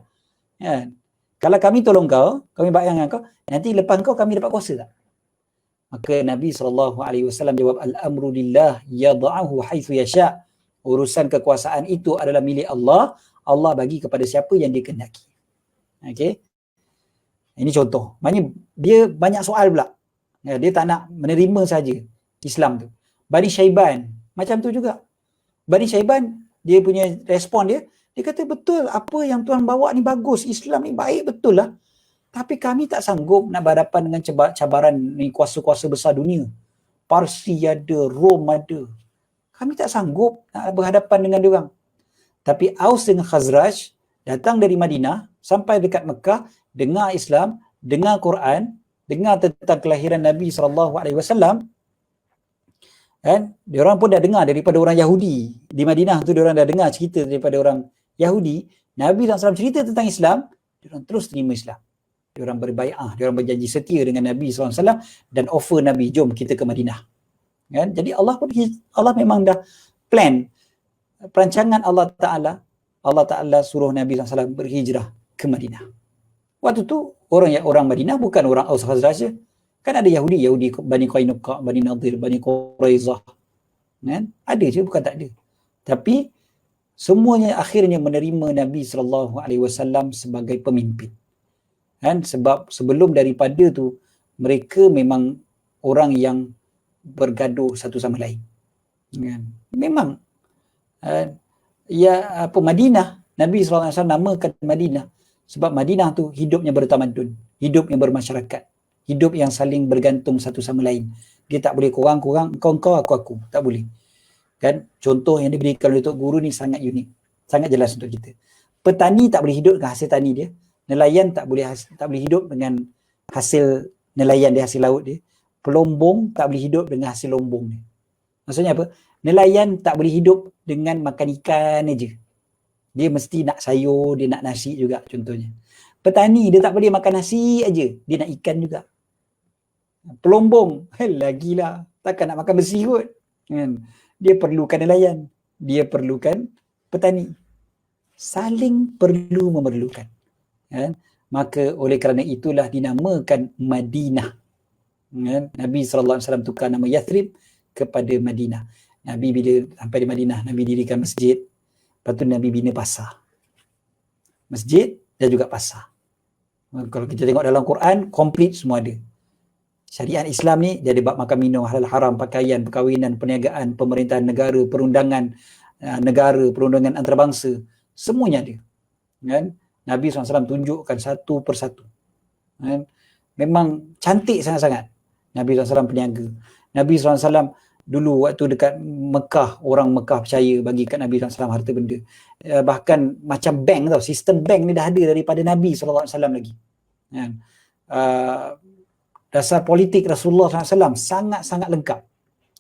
Kan? Kalau kami tolong kau, kami bai'ah dengan kau, nanti lepas kau kami dapat kuasa tak? Maka Nabi SAW jawab, al-amru lillah yada'ahu haitsu yasha'. Urusan kekuasaan itu adalah milik Allah. Allah bagi kepada siapa yang dia kehendaki. Okey. Ini contoh. Maknanya dia banyak soal pula. Dia tak nak menerima saja Islam tu. Bani Syaiban macam tu juga. Bani Syaiban, dia punya respon dia kata betul apa yang tuan bawa ni bagus, Islam ni baik betul lah. Tapi kami tak sanggup nak berhadapan dengan cabaran ni, kuasa-kuasa besar dunia. Parsi ada, Rom ada. Kami tak sanggup nak berhadapan dengan diorang. Tapi Aus dengan Khazraj datang dari Madinah sampai dekat Mekah, dengar Islam, dengar Quran, dengar tentang kelahiran Nabi SAW, kan? Diorang pun dah dengar daripada orang Yahudi di Madinah tu, diorang dah dengar cerita daripada orang Yahudi. Nabi SAW cerita tentang Islam, diorang terus terima Islam. Diorang berbai'ah, diorang berjanji setia dengan Nabi SAW dan offer Nabi, jom kita ke Madinah. Kan? Jadi Allah memang dah plan, perancangan Allah Ta'ala suruh Nabi SAW berhijrah ke Madinah. Waktu tu orang Madinah bukan orang Aus Khazraj je. Kan ada Yahudi Bani Qainuqa, Bani Nadir, Bani Quraizah. Kan? Ada je, bukan tak ada. Tapi semuanya akhirnya menerima Nabi SAW sebagai pemimpin. Kan? Sebab sebelum daripada tu mereka memang orang yang bergaduh satu sama lain. Kan? Memang Madinah, Nabi SAW namakan Madinah sebab Madinah tu hidupnya bertamadun, hidupnya bermasyarakat, hidup yang saling bergantung satu sama lain. Dia tak boleh korang, kau, aku. Tak boleh. Kan? Contoh yang diberikan oleh Tok Guru ni sangat unik, sangat jelas untuk kita. Petani tak boleh hidup dengan hasil tani dia. Nelayan tak boleh hidup dengan hasil nelayan dia, hasil laut dia. Pelombong tak boleh hidup dengan hasil lombong dia. Maksudnya apa? Nelayan tak boleh hidup dengan makan ikan aja. Dia mesti nak sayur, dia nak nasi juga contohnya. Petani dia tak boleh makan nasi aja, dia nak ikan juga. Pelombong, lagilah, takkan nak makan besi kot. Kan? Dia perlukan nelayan, dia perlukan petani. Saling perlu memerlukan. Kan? Maka oleh kerana itulah dinamakan Madinah. Kan? Nabi SAW tukar nama Yathrib kepada Madinah. Nabi bila sampai di Madinah, Nabi dirikan masjid. Lepas tu Nabi bina pasar. Masjid dan juga pasar. Kalau kita tengok dalam Quran, komplit semua ada. Syariat Islam ni dia ada bab makan minum, halal haram, pakaian, perkahwinan, perniagaan, pemerintahan negara, perundangan negara, perundangan antarabangsa, semuanya ada. Kan? Nabi SAW tunjukkan satu persatu. Kan? Memang cantik sangat-sangat. Nabi SAW peniaga. Nabi SAW dulu waktu dekat Mekah, orang Mekah percaya bagi kat Nabi SAW harta benda. Bahkan macam bank tau, sistem bank ni dah ada daripada Nabi SAW lagi. Kan? Dasar politik Rasulullah SAW sangat-sangat lengkap.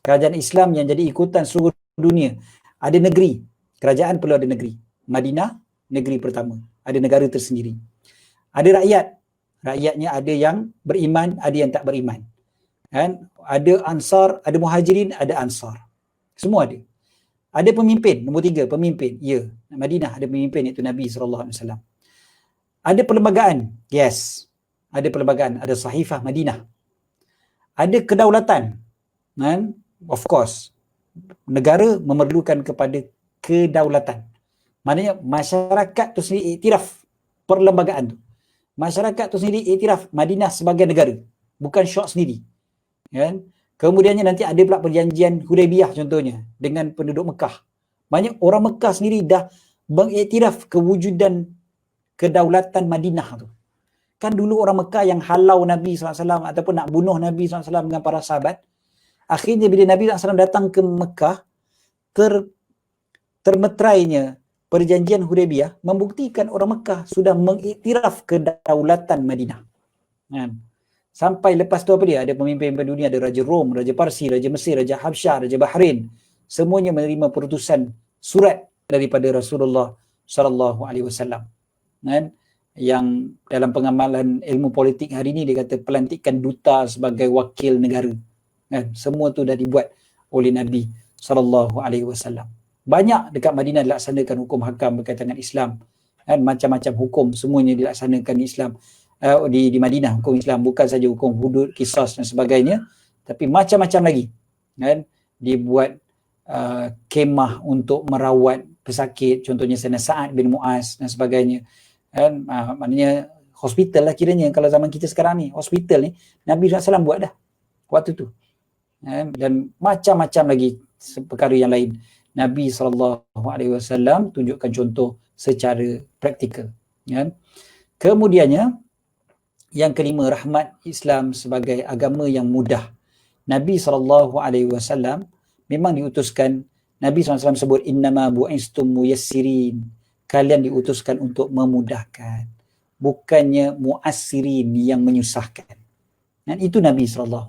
Kerajaan Islam yang jadi ikutan seluruh dunia. Ada negeri, kerajaan perlu ada negeri. Madinah, negeri pertama. Ada negara tersendiri. Ada rakyat, rakyatnya ada yang beriman, ada yang tak beriman. Kan? Ada Ansar, ada Muhajirin, ada Ansar. Semua ada. Ada pemimpin, nombor 3, pemimpin. Ya, Madinah ada pemimpin iaitu Nabi SAW. Ada perlembagaan, yes. Ada perlembagaan, ada Sahifah Madinah. Ada kedaulatan. Kan? Of course. Negara memerlukan kepada kedaulatan. Maknanya masyarakat tu sendiri iktiraf perlembagaan tu. Masyarakat tu sendiri iktiraf Madinah sebagai negara. Bukan Syok sendiri. Kan? Kemudiannya nanti ada pula perjanjian Hudaibiyah contohnya dengan penduduk Mekah. Banyak orang Mekah sendiri dah mengiktiraf kewujudan kedaulatan Madinah tu. Kan dulu orang Mekah yang halau Nabi SAW ataupun nak bunuh Nabi SAW dengan para sahabat, Akhirnya bila Nabi SAW datang ke Mekah, termeterainya perjanjian Hudaibiyah membuktikan orang Mekah sudah mengiktiraf kedaulatan Madinah. Kan? Sampai lepas tu apa dia? Ada pemimpin-pemimpin dunia, ada Raja Rom, Raja Parsi, Raja Mesir, Raja Habsyah, Raja Bahrain. Semuanya menerima perutusan surat daripada Rasulullah sallallahu alaihi wasallam. Kan? Yang dalam pengamalan ilmu politik hari ini dia kata pelantikan duta sebagai wakil negara. Kan? Semua tu dah dibuat oleh Nabi sallallahu alaihi wasallam. Banyak dekat Madinah dilaksanakan hukum hakam berkaitan dengan Islam. Kan? Macam-macam hukum semuanya dilaksanakan di Islam. Di Madinah hukum Islam, bukan saja hukum hudud, kisas dan sebagainya, tapi macam-macam lagi. Kan? Dibuat kemah untuk merawat pesakit, contohnya Sayyidina Sa'ad bin Mu'az dan sebagainya. Kan? Maknanya hospital lah kiranya, kalau zaman kita sekarang ni, hospital ni Nabi SAW buat dah waktu tu. Dan macam-macam lagi perkara yang lain. Nabi SAW tunjukkan contoh secara praktikal. Kan? Kemudiannya, yang kelima, rahmat Islam sebagai agama yang mudah. Nabi SAW memang diutuskan, Nabi SAW sebut, innama bu'istum muyassirin. Kalian diutuskan untuk memudahkan. Bukannya mu'assirin yang menyusahkan. Dan itu Nabi SAW.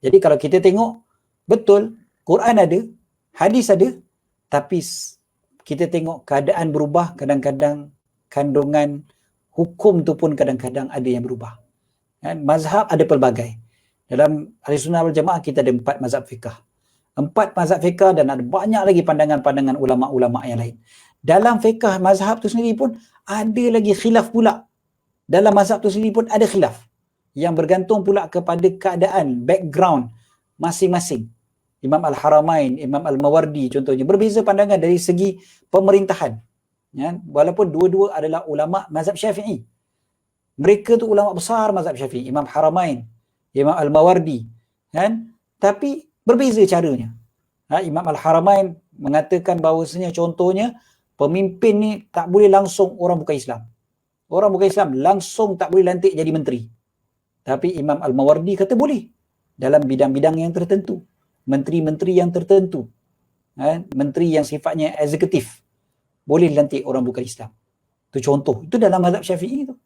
Jadi kalau kita tengok, betul, Quran ada, hadis ada, tapi kita tengok keadaan berubah, kadang-kadang kandungan hukum tu pun kadang-kadang ada yang berubah. Kan? Mazhab ada pelbagai. Dalam Ahlussunnah wal Jamaah kita ada 4 mazhab fiqh. 4 mazhab fiqh dan ada banyak lagi pandangan-pandangan ulama-ulama yang lain. Dalam fiqh mazhab tu sendiri pun ada lagi khilaf pula. Dalam mazhab tu sendiri pun ada khilaf. Yang bergantung pula kepada keadaan, background masing-masing. Imam Al-Haramain, Imam Al-Mawardi contohnya, berbeza pandangan dari segi pemerintahan. Ya, walaupun dua-dua adalah ulama mazhab Syafi'i. Mereka tu ulama besar mazhab Syafi'i, Imam Haramain, Imam Al-Mawardi, kan? Tapi berbeza caranya. Imam Al-Haramain mengatakan bahawasanya contohnya pemimpin ni tak boleh langsung orang bukan Islam. Orang bukan Islam langsung tak boleh lantik jadi menteri. Tapi Imam Al-Mawardi kata boleh dalam bidang-bidang yang tertentu, menteri-menteri yang tertentu, menteri yang sifatnya eksekutif. Boleh dilantik orang bukan Islam. Itu contoh. Itu dalam mazhab Syafi'i tu.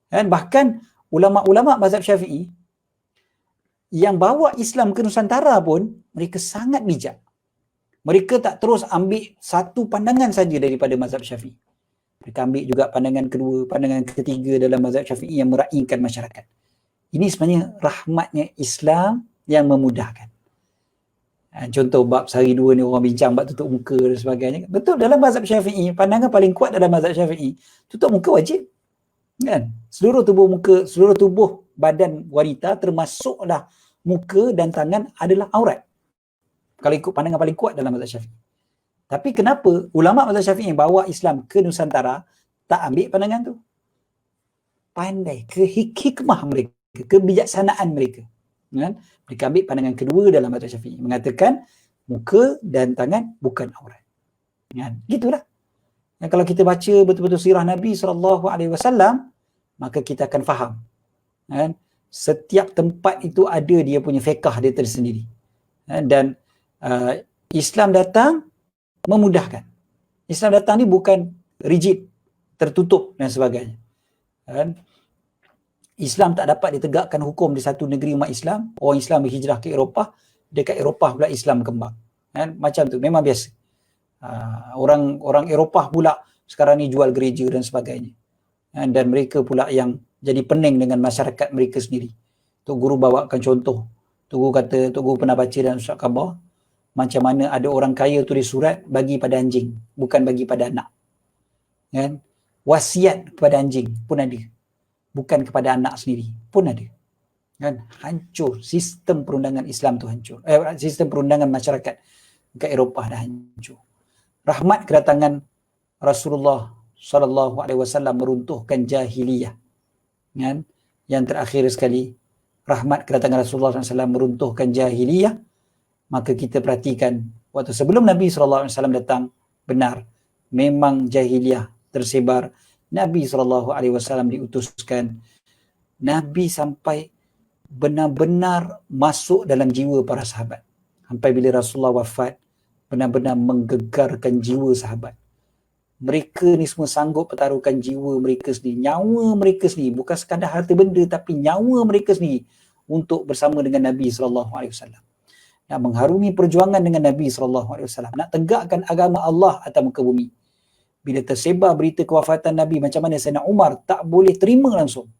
Dan bahkan ulama-ulama mazhab Syafi'i yang bawa Islam ke Nusantara pun mereka sangat bijak. Mereka tak terus ambil satu pandangan saja daripada mazhab Syafi'i. Mereka ambil juga pandangan kedua, pandangan ketiga dalam mazhab Syafi'i yang meraihkan masyarakat. Ini sebenarnya rahmatnya Islam yang memudahkan. Contoh bab sehari dua ni orang bincang bab tutup muka dan sebagainya. Betul, dalam mazhab Syafi'i, pandangan paling kuat dalam mazhab Syafi'i, tutup muka wajib. Kan? Seluruh tubuh badan wanita termasuklah muka dan tangan adalah aurat. Kalau ikut pandangan paling kuat dalam mazhab Syafi'i. Tapi kenapa ulama mazhab Syafi'i yang bawa Islam ke Nusantara tak ambil pandangan tu? Pandai, hikmah mereka, kebijaksanaan mereka. Kan? Mereka ambil pandangan kedua dalam mazhab Syafi'i, mengatakan muka dan tangan bukan aurat. Kan? Gitulah. Dan kalau kita baca betul-betul sirah Nabi SAW, maka kita akan faham. Kan? Setiap tempat itu ada dia punya fiqh dia tersendiri. Dan Islam datang memudahkan. Islam datang ni bukan rigid, tertutup dan sebagainya. Kan? Islam tak dapat ditegakkan hukum di satu negeri umat Islam, orang Islam berhijrah ke Eropah, dekat Eropah pula Islam kembang. Kan? Macam tu, memang biasa. Orang Eropah pula sekarang ni jual gereja dan sebagainya. Dan mereka pula yang jadi pening dengan masyarakat mereka sendiri. Tok Guru bawakan contoh. Tok Guru kata, Tok Guru pernah baca dalam surat khabar, macam mana ada orang kaya tulis surat bagi pada anjing, bukan bagi pada anak. Kan? Wasiat kepada anjing pun ada. Bukan kepada anak sendiri pun ada. Kan? Hancur. Sistem perundangan Islam tu hancur. Sistem perundangan masyarakat ke Eropah dah hancur. Rahmat kedatangan Rasulullah SAW meruntuhkan jahiliyah. Kan? Yang terakhir sekali, rahmat kedatangan Rasulullah SAW meruntuhkan jahiliyah. Maka kita perhatikan waktu sebelum Nabi SAW datang, benar, memang jahiliyah tersebar. Nabi SAW diutuskan. Nabi sampai benar-benar masuk dalam jiwa para sahabat. Sampai bila Rasulullah wafat, benar-benar menggegarkan jiwa sahabat. Mereka ni semua sanggup pertaruhkan jiwa mereka sendiri, nyawa mereka sendiri, bukan sekadar harta benda tapi nyawa mereka sendiri untuk bersama dengan Nabi SAW. Nak mengharungi perjuangan dengan Nabi SAW, nak tegakkan agama Allah atas muka bumi. Bila tersebar berita kewafatan Nabi, macam mana Sayyidina Umar tak boleh terima langsung.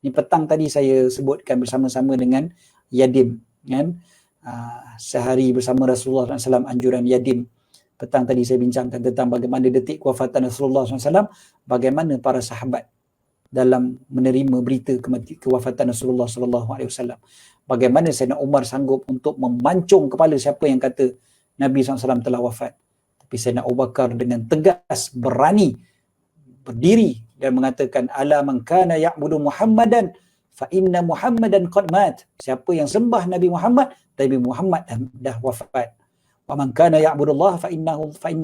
Ni petang tadi saya sebutkan bersama-sama dengan Yadim, kan? Sehari bersama Rasulullah SAW, anjuran Yadim. Petang tadi saya bincangkan tentang bagaimana detik kewafatan Rasulullah SAW, bagaimana para sahabat dalam menerima berita kewafatan Rasulullah SAW. Bagaimana Sayyidina Umar sanggup untuk memancung kepala siapa yang kata Nabi SAW telah wafat. Tapi Sayyidina Abu Bakar dengan tegas, berani berdiri dan mengatakan, ala man kana ya'budu Muhammadan fa inna Muhammadan qad mat. Siapa yang sembah Nabi Muhammad, Nabi Muhammad dah wafat. Wa man kana ya'budullah fa inna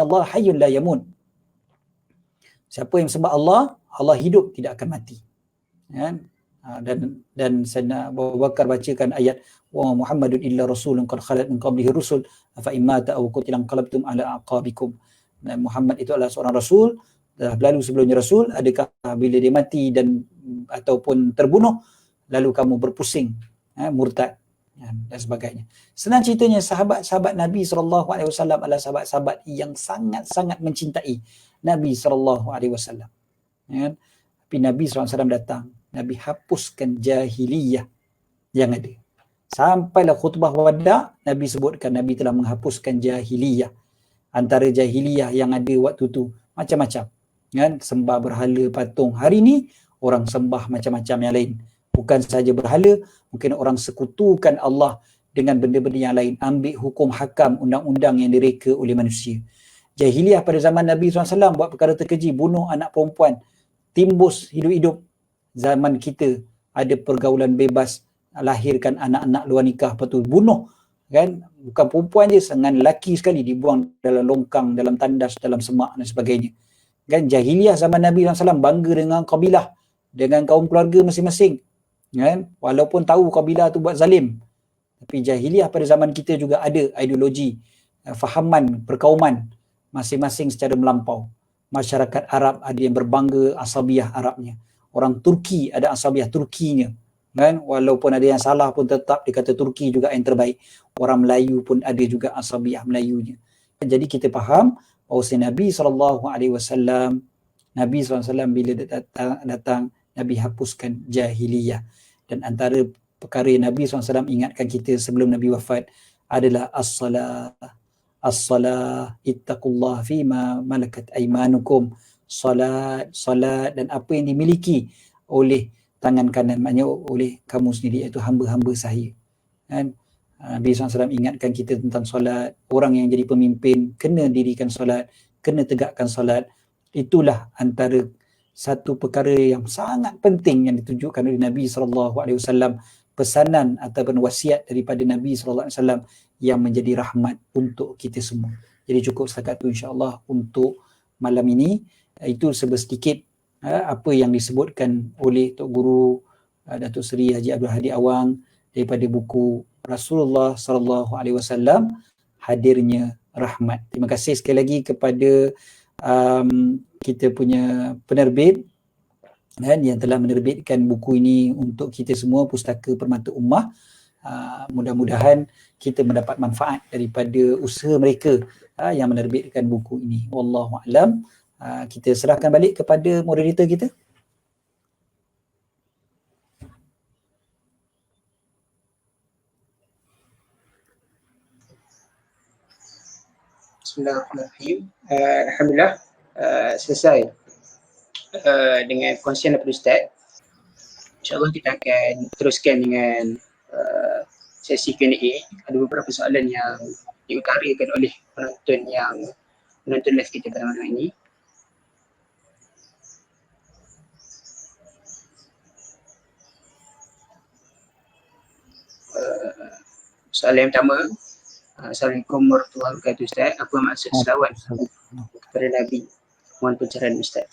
Allah hayyun la yamut. Siapa yang sembah Allah, Allah hidup, tidak akan mati. Kan? Dan Sayyidina Abu Bakar bacakan ayat wa Muhammadun illa rasulun qad khalat min qablihi rusul afa imata aw qutilan qalabtum ala aqabikum. Dan Muhammad itu adalah seorang rasul, dah berlalu sebelumnya rasul, adakah bila dia mati dan ataupun terbunuh lalu kamu berpusing, murtad dan sebagainya. Senang ceritanya, sahabat-sahabat Nabi SAW adalah sahabat-sahabat yang sangat-sangat mencintai Nabi SAW. Ya. Tapi Nabi SAW datang, Nabi hapuskan jahiliyah yang ada. Sampailah khutbah wada, Nabi sebutkan Nabi telah menghapuskan jahiliyah. Antara jahiliyah yang ada waktu tu macam-macam. Kan? Sembah berhala, patung. Hari ni orang sembah macam-macam yang lain. Bukan sahaja berhala, mungkin orang sekutukan Allah dengan benda-benda yang lain. Ambil hukum hakam, undang-undang yang direka oleh manusia. Jahiliyah pada zaman Nabi SAW buat perkara terkeji, bunuh anak perempuan, timbus hidup-hidup. Zaman kita ada pergaulan bebas, lahirkan anak-anak luar nikah, lepas tu bunuh, kan? Bukan perempuan je, dengan lelaki sekali dibuang dalam longkang, dalam tandas, dalam semak dan sebagainya. Kan? Jahiliyah zaman Nabi SAW bangga dengan kabilah, dengan kaum keluarga masing-masing. Kan? Walaupun tahu kabilah tu buat zalim, tapi jahiliyah pada zaman kita juga ada ideologi, fahaman, perkauman masing-masing secara melampau. Masyarakat Arab ada yang berbangga asabiyah Arabnya. Orang Turki ada asabiyah Turkinya. Kan? Walaupun ada yang salah pun tetap dikata Turki juga yang terbaik. Orang Melayu pun ada juga asabiyah Melayunya. Jadi kita faham bahawa Nabi SAW, Nabi SAW bila datang, Nabi hapuskan jahiliyah. Dan antara perkara yang Nabi SAW ingatkan kita sebelum Nabi wafat adalah as-salah, ittaqullah fima malakat aymanukum. Salat dan apa yang dimiliki oleh tangan kanan, maknanya oleh kamu sendiri, iaitu hamba-hamba saya. Kan? Nabi SAW ingatkan kita tentang solat. Orang yang jadi pemimpin kena dirikan solat, kena tegakkan solat. Itulah antara satu perkara yang sangat penting yang ditunjukkan oleh Nabi SAW, pesanan ataupun wasiat daripada Nabi SAW yang menjadi rahmat untuk kita semua. Jadi cukup setakat itu insya-Allah untuk malam ini. Itu sedikit apa yang disebutkan oleh Tok Guru Datuk Seri Haji Abdul Hadi Awang daripada buku Rasulullah SAW, Hadirnya Rahmat. Terima kasih sekali lagi kepada kita punya penerbit yang telah menerbitkan buku ini untuk kita semua, Pustaka Permata Ummah. Mudah-mudahan kita mendapat manfaat daripada usaha mereka yang menerbitkan buku ini. Wallahu a'lam. Kita serahkan balik kepada moderator kita. Bismillahirrahmanirrahim. Alhamdulillah selesai dengan kongsian daripada Ustaz. InsyaAllah kita akan teruskan dengan sesi Q&A. Ada beberapa soalan yang diutarakan oleh penonton live kita pada malam ini. Soalan yang pertama, Assalamualaikum warahmatullahi wabarakatuh Ustaz. Apa maksud selawat kepada Nabi? Mohon pencerahan Ustaz.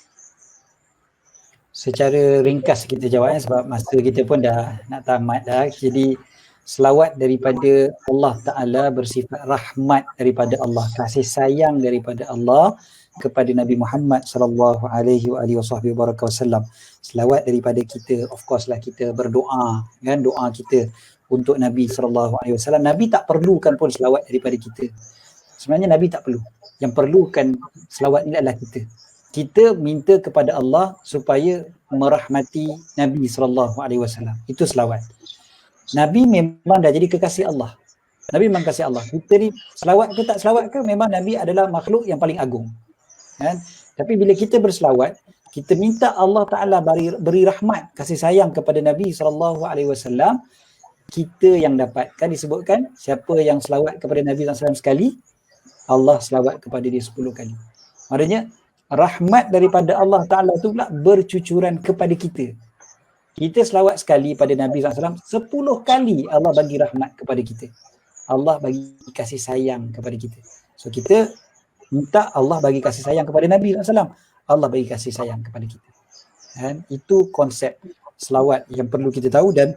Secara ringkas kita jawabnya sebab masa kita pun dah nak tamat dah. Jadi selawat daripada Allah Ta'ala bersifat rahmat daripada Allah, kasih sayang daripada Allah kepada Nabi Muhammad sallallahu alaihi wasallam. Selawat daripada kita, of course lah kita berdoa kan, doa kita untuk Nabi sallallahu alaihi wasallam. Nabi tak perlukan pun selawat daripada kita. Sebenarnya Nabi tak perlu. Yang perlukan selawat ni adalah kita. Kita minta kepada Allah supaya merahmati Nabi sallallahu alaihi wasallam. Itu selawat. Nabi memang dah jadi kekasih Allah. Nabi memang kasih Allah. Kita ni selawat ke tak selawat ke, memang Nabi adalah makhluk yang paling agung. Kan? Tapi bila kita berselawat, kita minta Allah Ta'ala beri rahmat, kasih sayang kepada Nabi sallallahu alaihi wasallam, kita yang dapat. Kan disebutkan siapa yang selawat kepada Nabi SAW sekali, Allah selawat kepada dia 10 kali. Maknanya rahmat daripada Allah Ta'ala tu pula bercucuran kepada kita. Kita selawat sekali pada Nabi SAW, 10 kali Allah bagi rahmat kepada kita. Allah bagi kasih sayang kepada kita. So kita minta Allah bagi kasih sayang kepada Nabi SAW, Allah bagi kasih sayang kepada kita. Dan itu konsep selawat yang perlu kita tahu, dan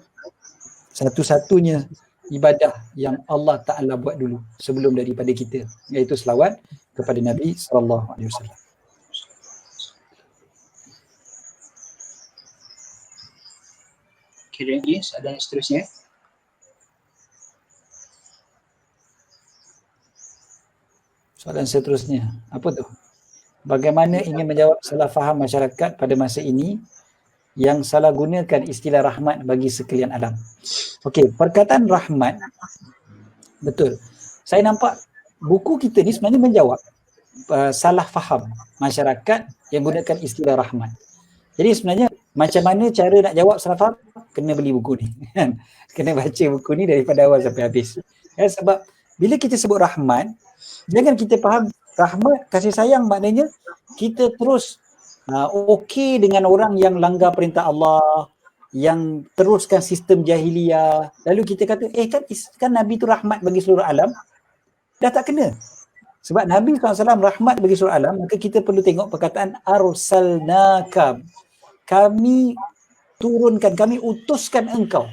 satu-satunya ibadah yang Allah Ta'ala buat dulu sebelum daripada kita, iaitu selawat kepada Nabi SAW. Okay, lagi soalan seterusnya. Soalan seterusnya, apa tu? Bagaimana ingin menjawab salah faham masyarakat pada masa ini yang salah gunakan istilah rahmat bagi sekalian alam? Okey, perkataan rahmat, betul. Saya nampak buku kita ni sebenarnya menjawab salah faham masyarakat yang gunakan istilah rahmat. Jadi sebenarnya macam mana cara nak jawab salah faham? Kena beli buku ni. Kena baca buku ni daripada awal sampai habis. Sebab bila kita sebut rahmat, jangan kita faham rahmat, kasih sayang maknanya kita terus okey dengan orang yang langgar perintah Allah, yang teruskan sistem jahiliyah. Lalu kita kata, kan Nabi tu rahmat bagi seluruh alam. Dah tak kena. Sebab Nabi SAW rahmat bagi seluruh alam, maka kita perlu tengok perkataan arsalnaka. Kami turunkan, kami utuskan engkau.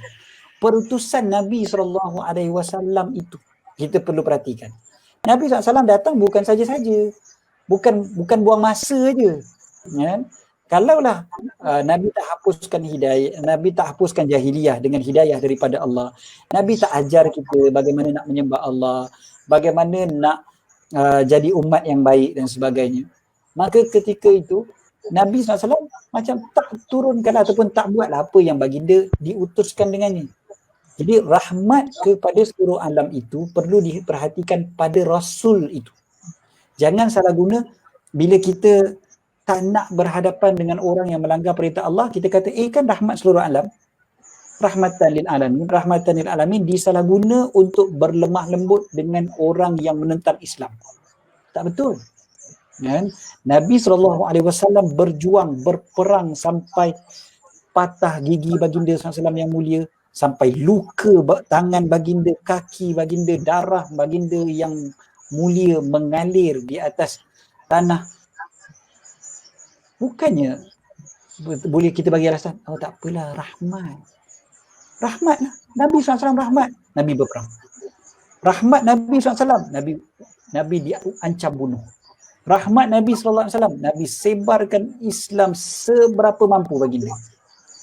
Perutusan Nabi SAW itu kita perlu perhatikan. Nabi SAW datang bukan saja-saja. Bukan buang masa je. Ya? Kalaulah Nabi tak hapuskan hidayah, Nabi tak hapuskan jahiliyah dengan hidayah daripada Allah. Nabi tak ajar kita bagaimana nak menyembah Allah, bagaimana nak jadi umat yang baik dan sebagainya. Maka ketika itu Nabi SAW macam tak turunkan ataupun tak buatlah apa yang baginda diutuskan dengannya. Jadi rahmat kepada seluruh alam itu perlu diperhatikan pada Rasul itu. Jangan salah guna bila kita tak nak berhadapan dengan orang yang melanggar perintah Allah, kita kata kan rahmat seluruh alam. Rahmatan lil alamin. Rahmatan lil alamin disalah guna untuk berlemah lembut dengan orang yang menentang Islam. Tak betul. Kan? Nabi SAW berjuang, berperang sampai patah gigi baginda SAW yang mulia, sampai luka tangan baginda, kaki baginda, darah baginda yang mulia mengalir di atas tanah. Bukannya boleh kita bagi alasan, tak apalah, rahmat. Rahmat lah. Nabi SAW rahmat, Nabi berperang. Rahmat Nabi SAW, Nabi diancam bunuh. Rahmat Nabi SAW, Nabi sebarkan Islam seberapa mampu baginda.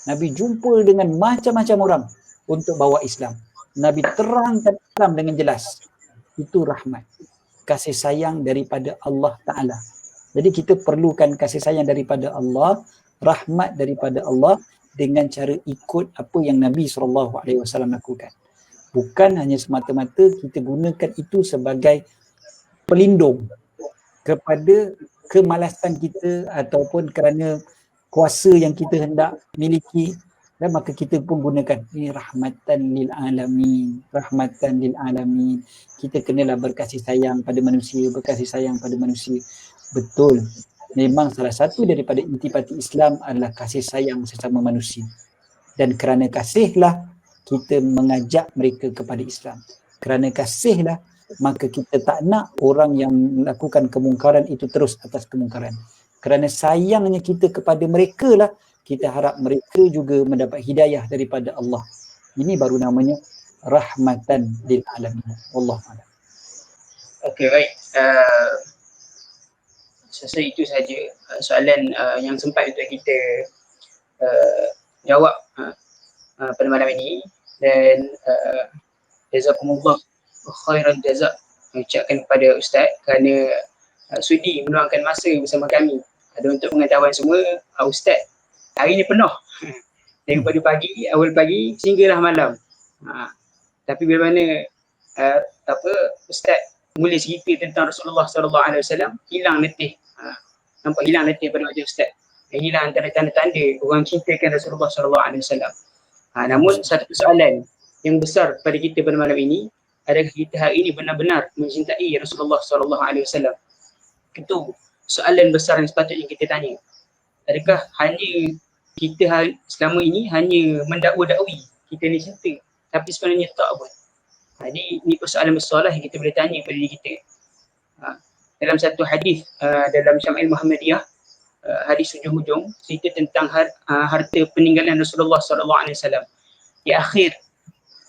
Nabi jumpa dengan macam-macam orang untuk bawa Islam. Nabi terangkan Islam dengan jelas. Itu rahmat. Kasih sayang daripada Allah Ta'ala. Jadi kita perlukan kasih sayang daripada Allah, rahmat daripada Allah dengan cara ikut apa yang Nabi SAW lakukan. Bukan hanya semata-mata kita gunakan itu sebagai pelindung kepada kemalasan kita ataupun kerana kuasa yang kita hendak miliki, dan maka kita pun gunakan ini rahmatan lil alamin, rahmatan lil alamin. Kita kenalah berkasih sayang pada manusia, berkasih sayang pada manusia. Betul, memang salah satu daripada intipati Islam adalah kasih sayang sesama manusia, dan kerana kasihlah kita mengajak mereka kepada Islam. Kerana kasihlah maka kita tak nak orang yang melakukan kemungkaran itu terus atas kemungkaran. Kerana sayangnya kita kepada mereka lah kita harap mereka juga mendapat hidayah daripada Allah. Ini baru namanya rahmatan lil alamin. Wallahu a'lam. Okey, baik. Saya rasa itu saja soalan yang sempat untuk kita jawab pada malam ini, dan jazakumullah khairan jazak ucapkan kepada Ustaz kerana sudi meluangkan masa bersama kami. Untuk pengetahuan semua, Ustaz hari ini penuh daripada pagi, awal pagi sehinggalah malam. Tapi bila mana Ustaz mula cerita tentang Rasulullah SAW, hilang letih. Nampak hilang letih pada wajah Ustaz. Inilah antara tanda-tanda orang cintakan Rasulullah SAW. Namun satu soalan yang besar pada kita pada malam ini, adakah kita hari ini benar-benar mencintai Rasulullah SAW? Itu soalan besar yang sepatutnya kita tanya. Adakah hanya kita selama ini hanya mendakwa-dakwi kita ni cinta, tapi sebenarnya tak pun. Jadi ini persoalan besar lah yang kita boleh tanya pada diri kita. Dalam satu hadis dalam Syama'il Muhammadiyah, hadis hujung-hujung cerita tentang harta peninggalan Rasulullah SAW. Di akhir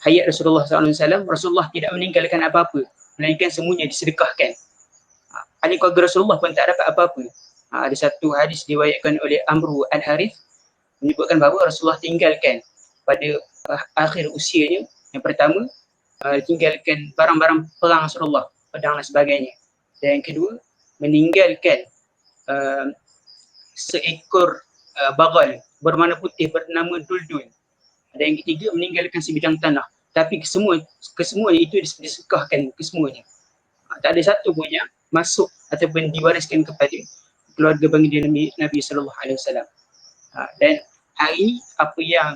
hayat Rasulullah SAW, Rasulullah tidak meninggalkan apa-apa, melainkan semuanya disedekahkan. Ahli keluarga Rasulullah pun tak dapat apa-apa. Ada satu hadis diriwayatkan oleh Amru Al-Harith menyebutkan bahawa Rasulullah tinggalkan pada akhir usianya, yang pertama tinggalkan barang-barang perang Rasulullah, pedang dan sebagainya. Dan yang kedua, meninggalkan seekor bagal berwarna putih bernama Duldul. Dan yang ketiga, meninggalkan sebidang tanah. Tapi kesemuanya itu disedekahkan kesemuanya. Tak ada satu pun yang masuk ataupun diwariskan kepada keluarga baginda Nabi SAW. Dan hari ini apa yang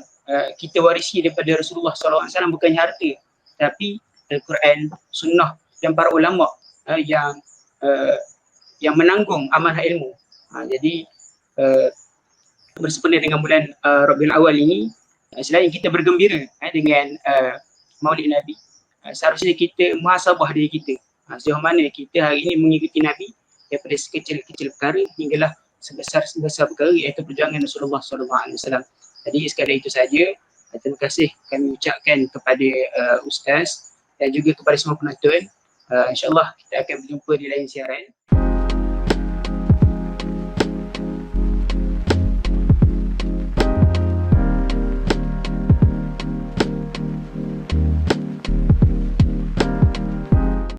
kita warisi daripada Rasulullah SAW bukannya harta, tapi Al-Quran, Sunnah dan para ulama yang menanggung amanah ilmu. Jadi bersempena dengan bulan Rabiul Awal ini, selain kita bergembira dengan Maulid Nabi, seharusnya kita muhasabah diri kita. Sejauh mana kita hari ini mengikuti Nabi daripada sekecil-kecil perkara hinggalah sebesar-besar perkara, iaitu perjuangan Rasulullah SAW. Jadi sekadar itu saja. Terima kasih kami ucapkan kepada Ustaz dan juga kepada semua penonton. InsyaAllah kita akan berjumpa di lain siaran.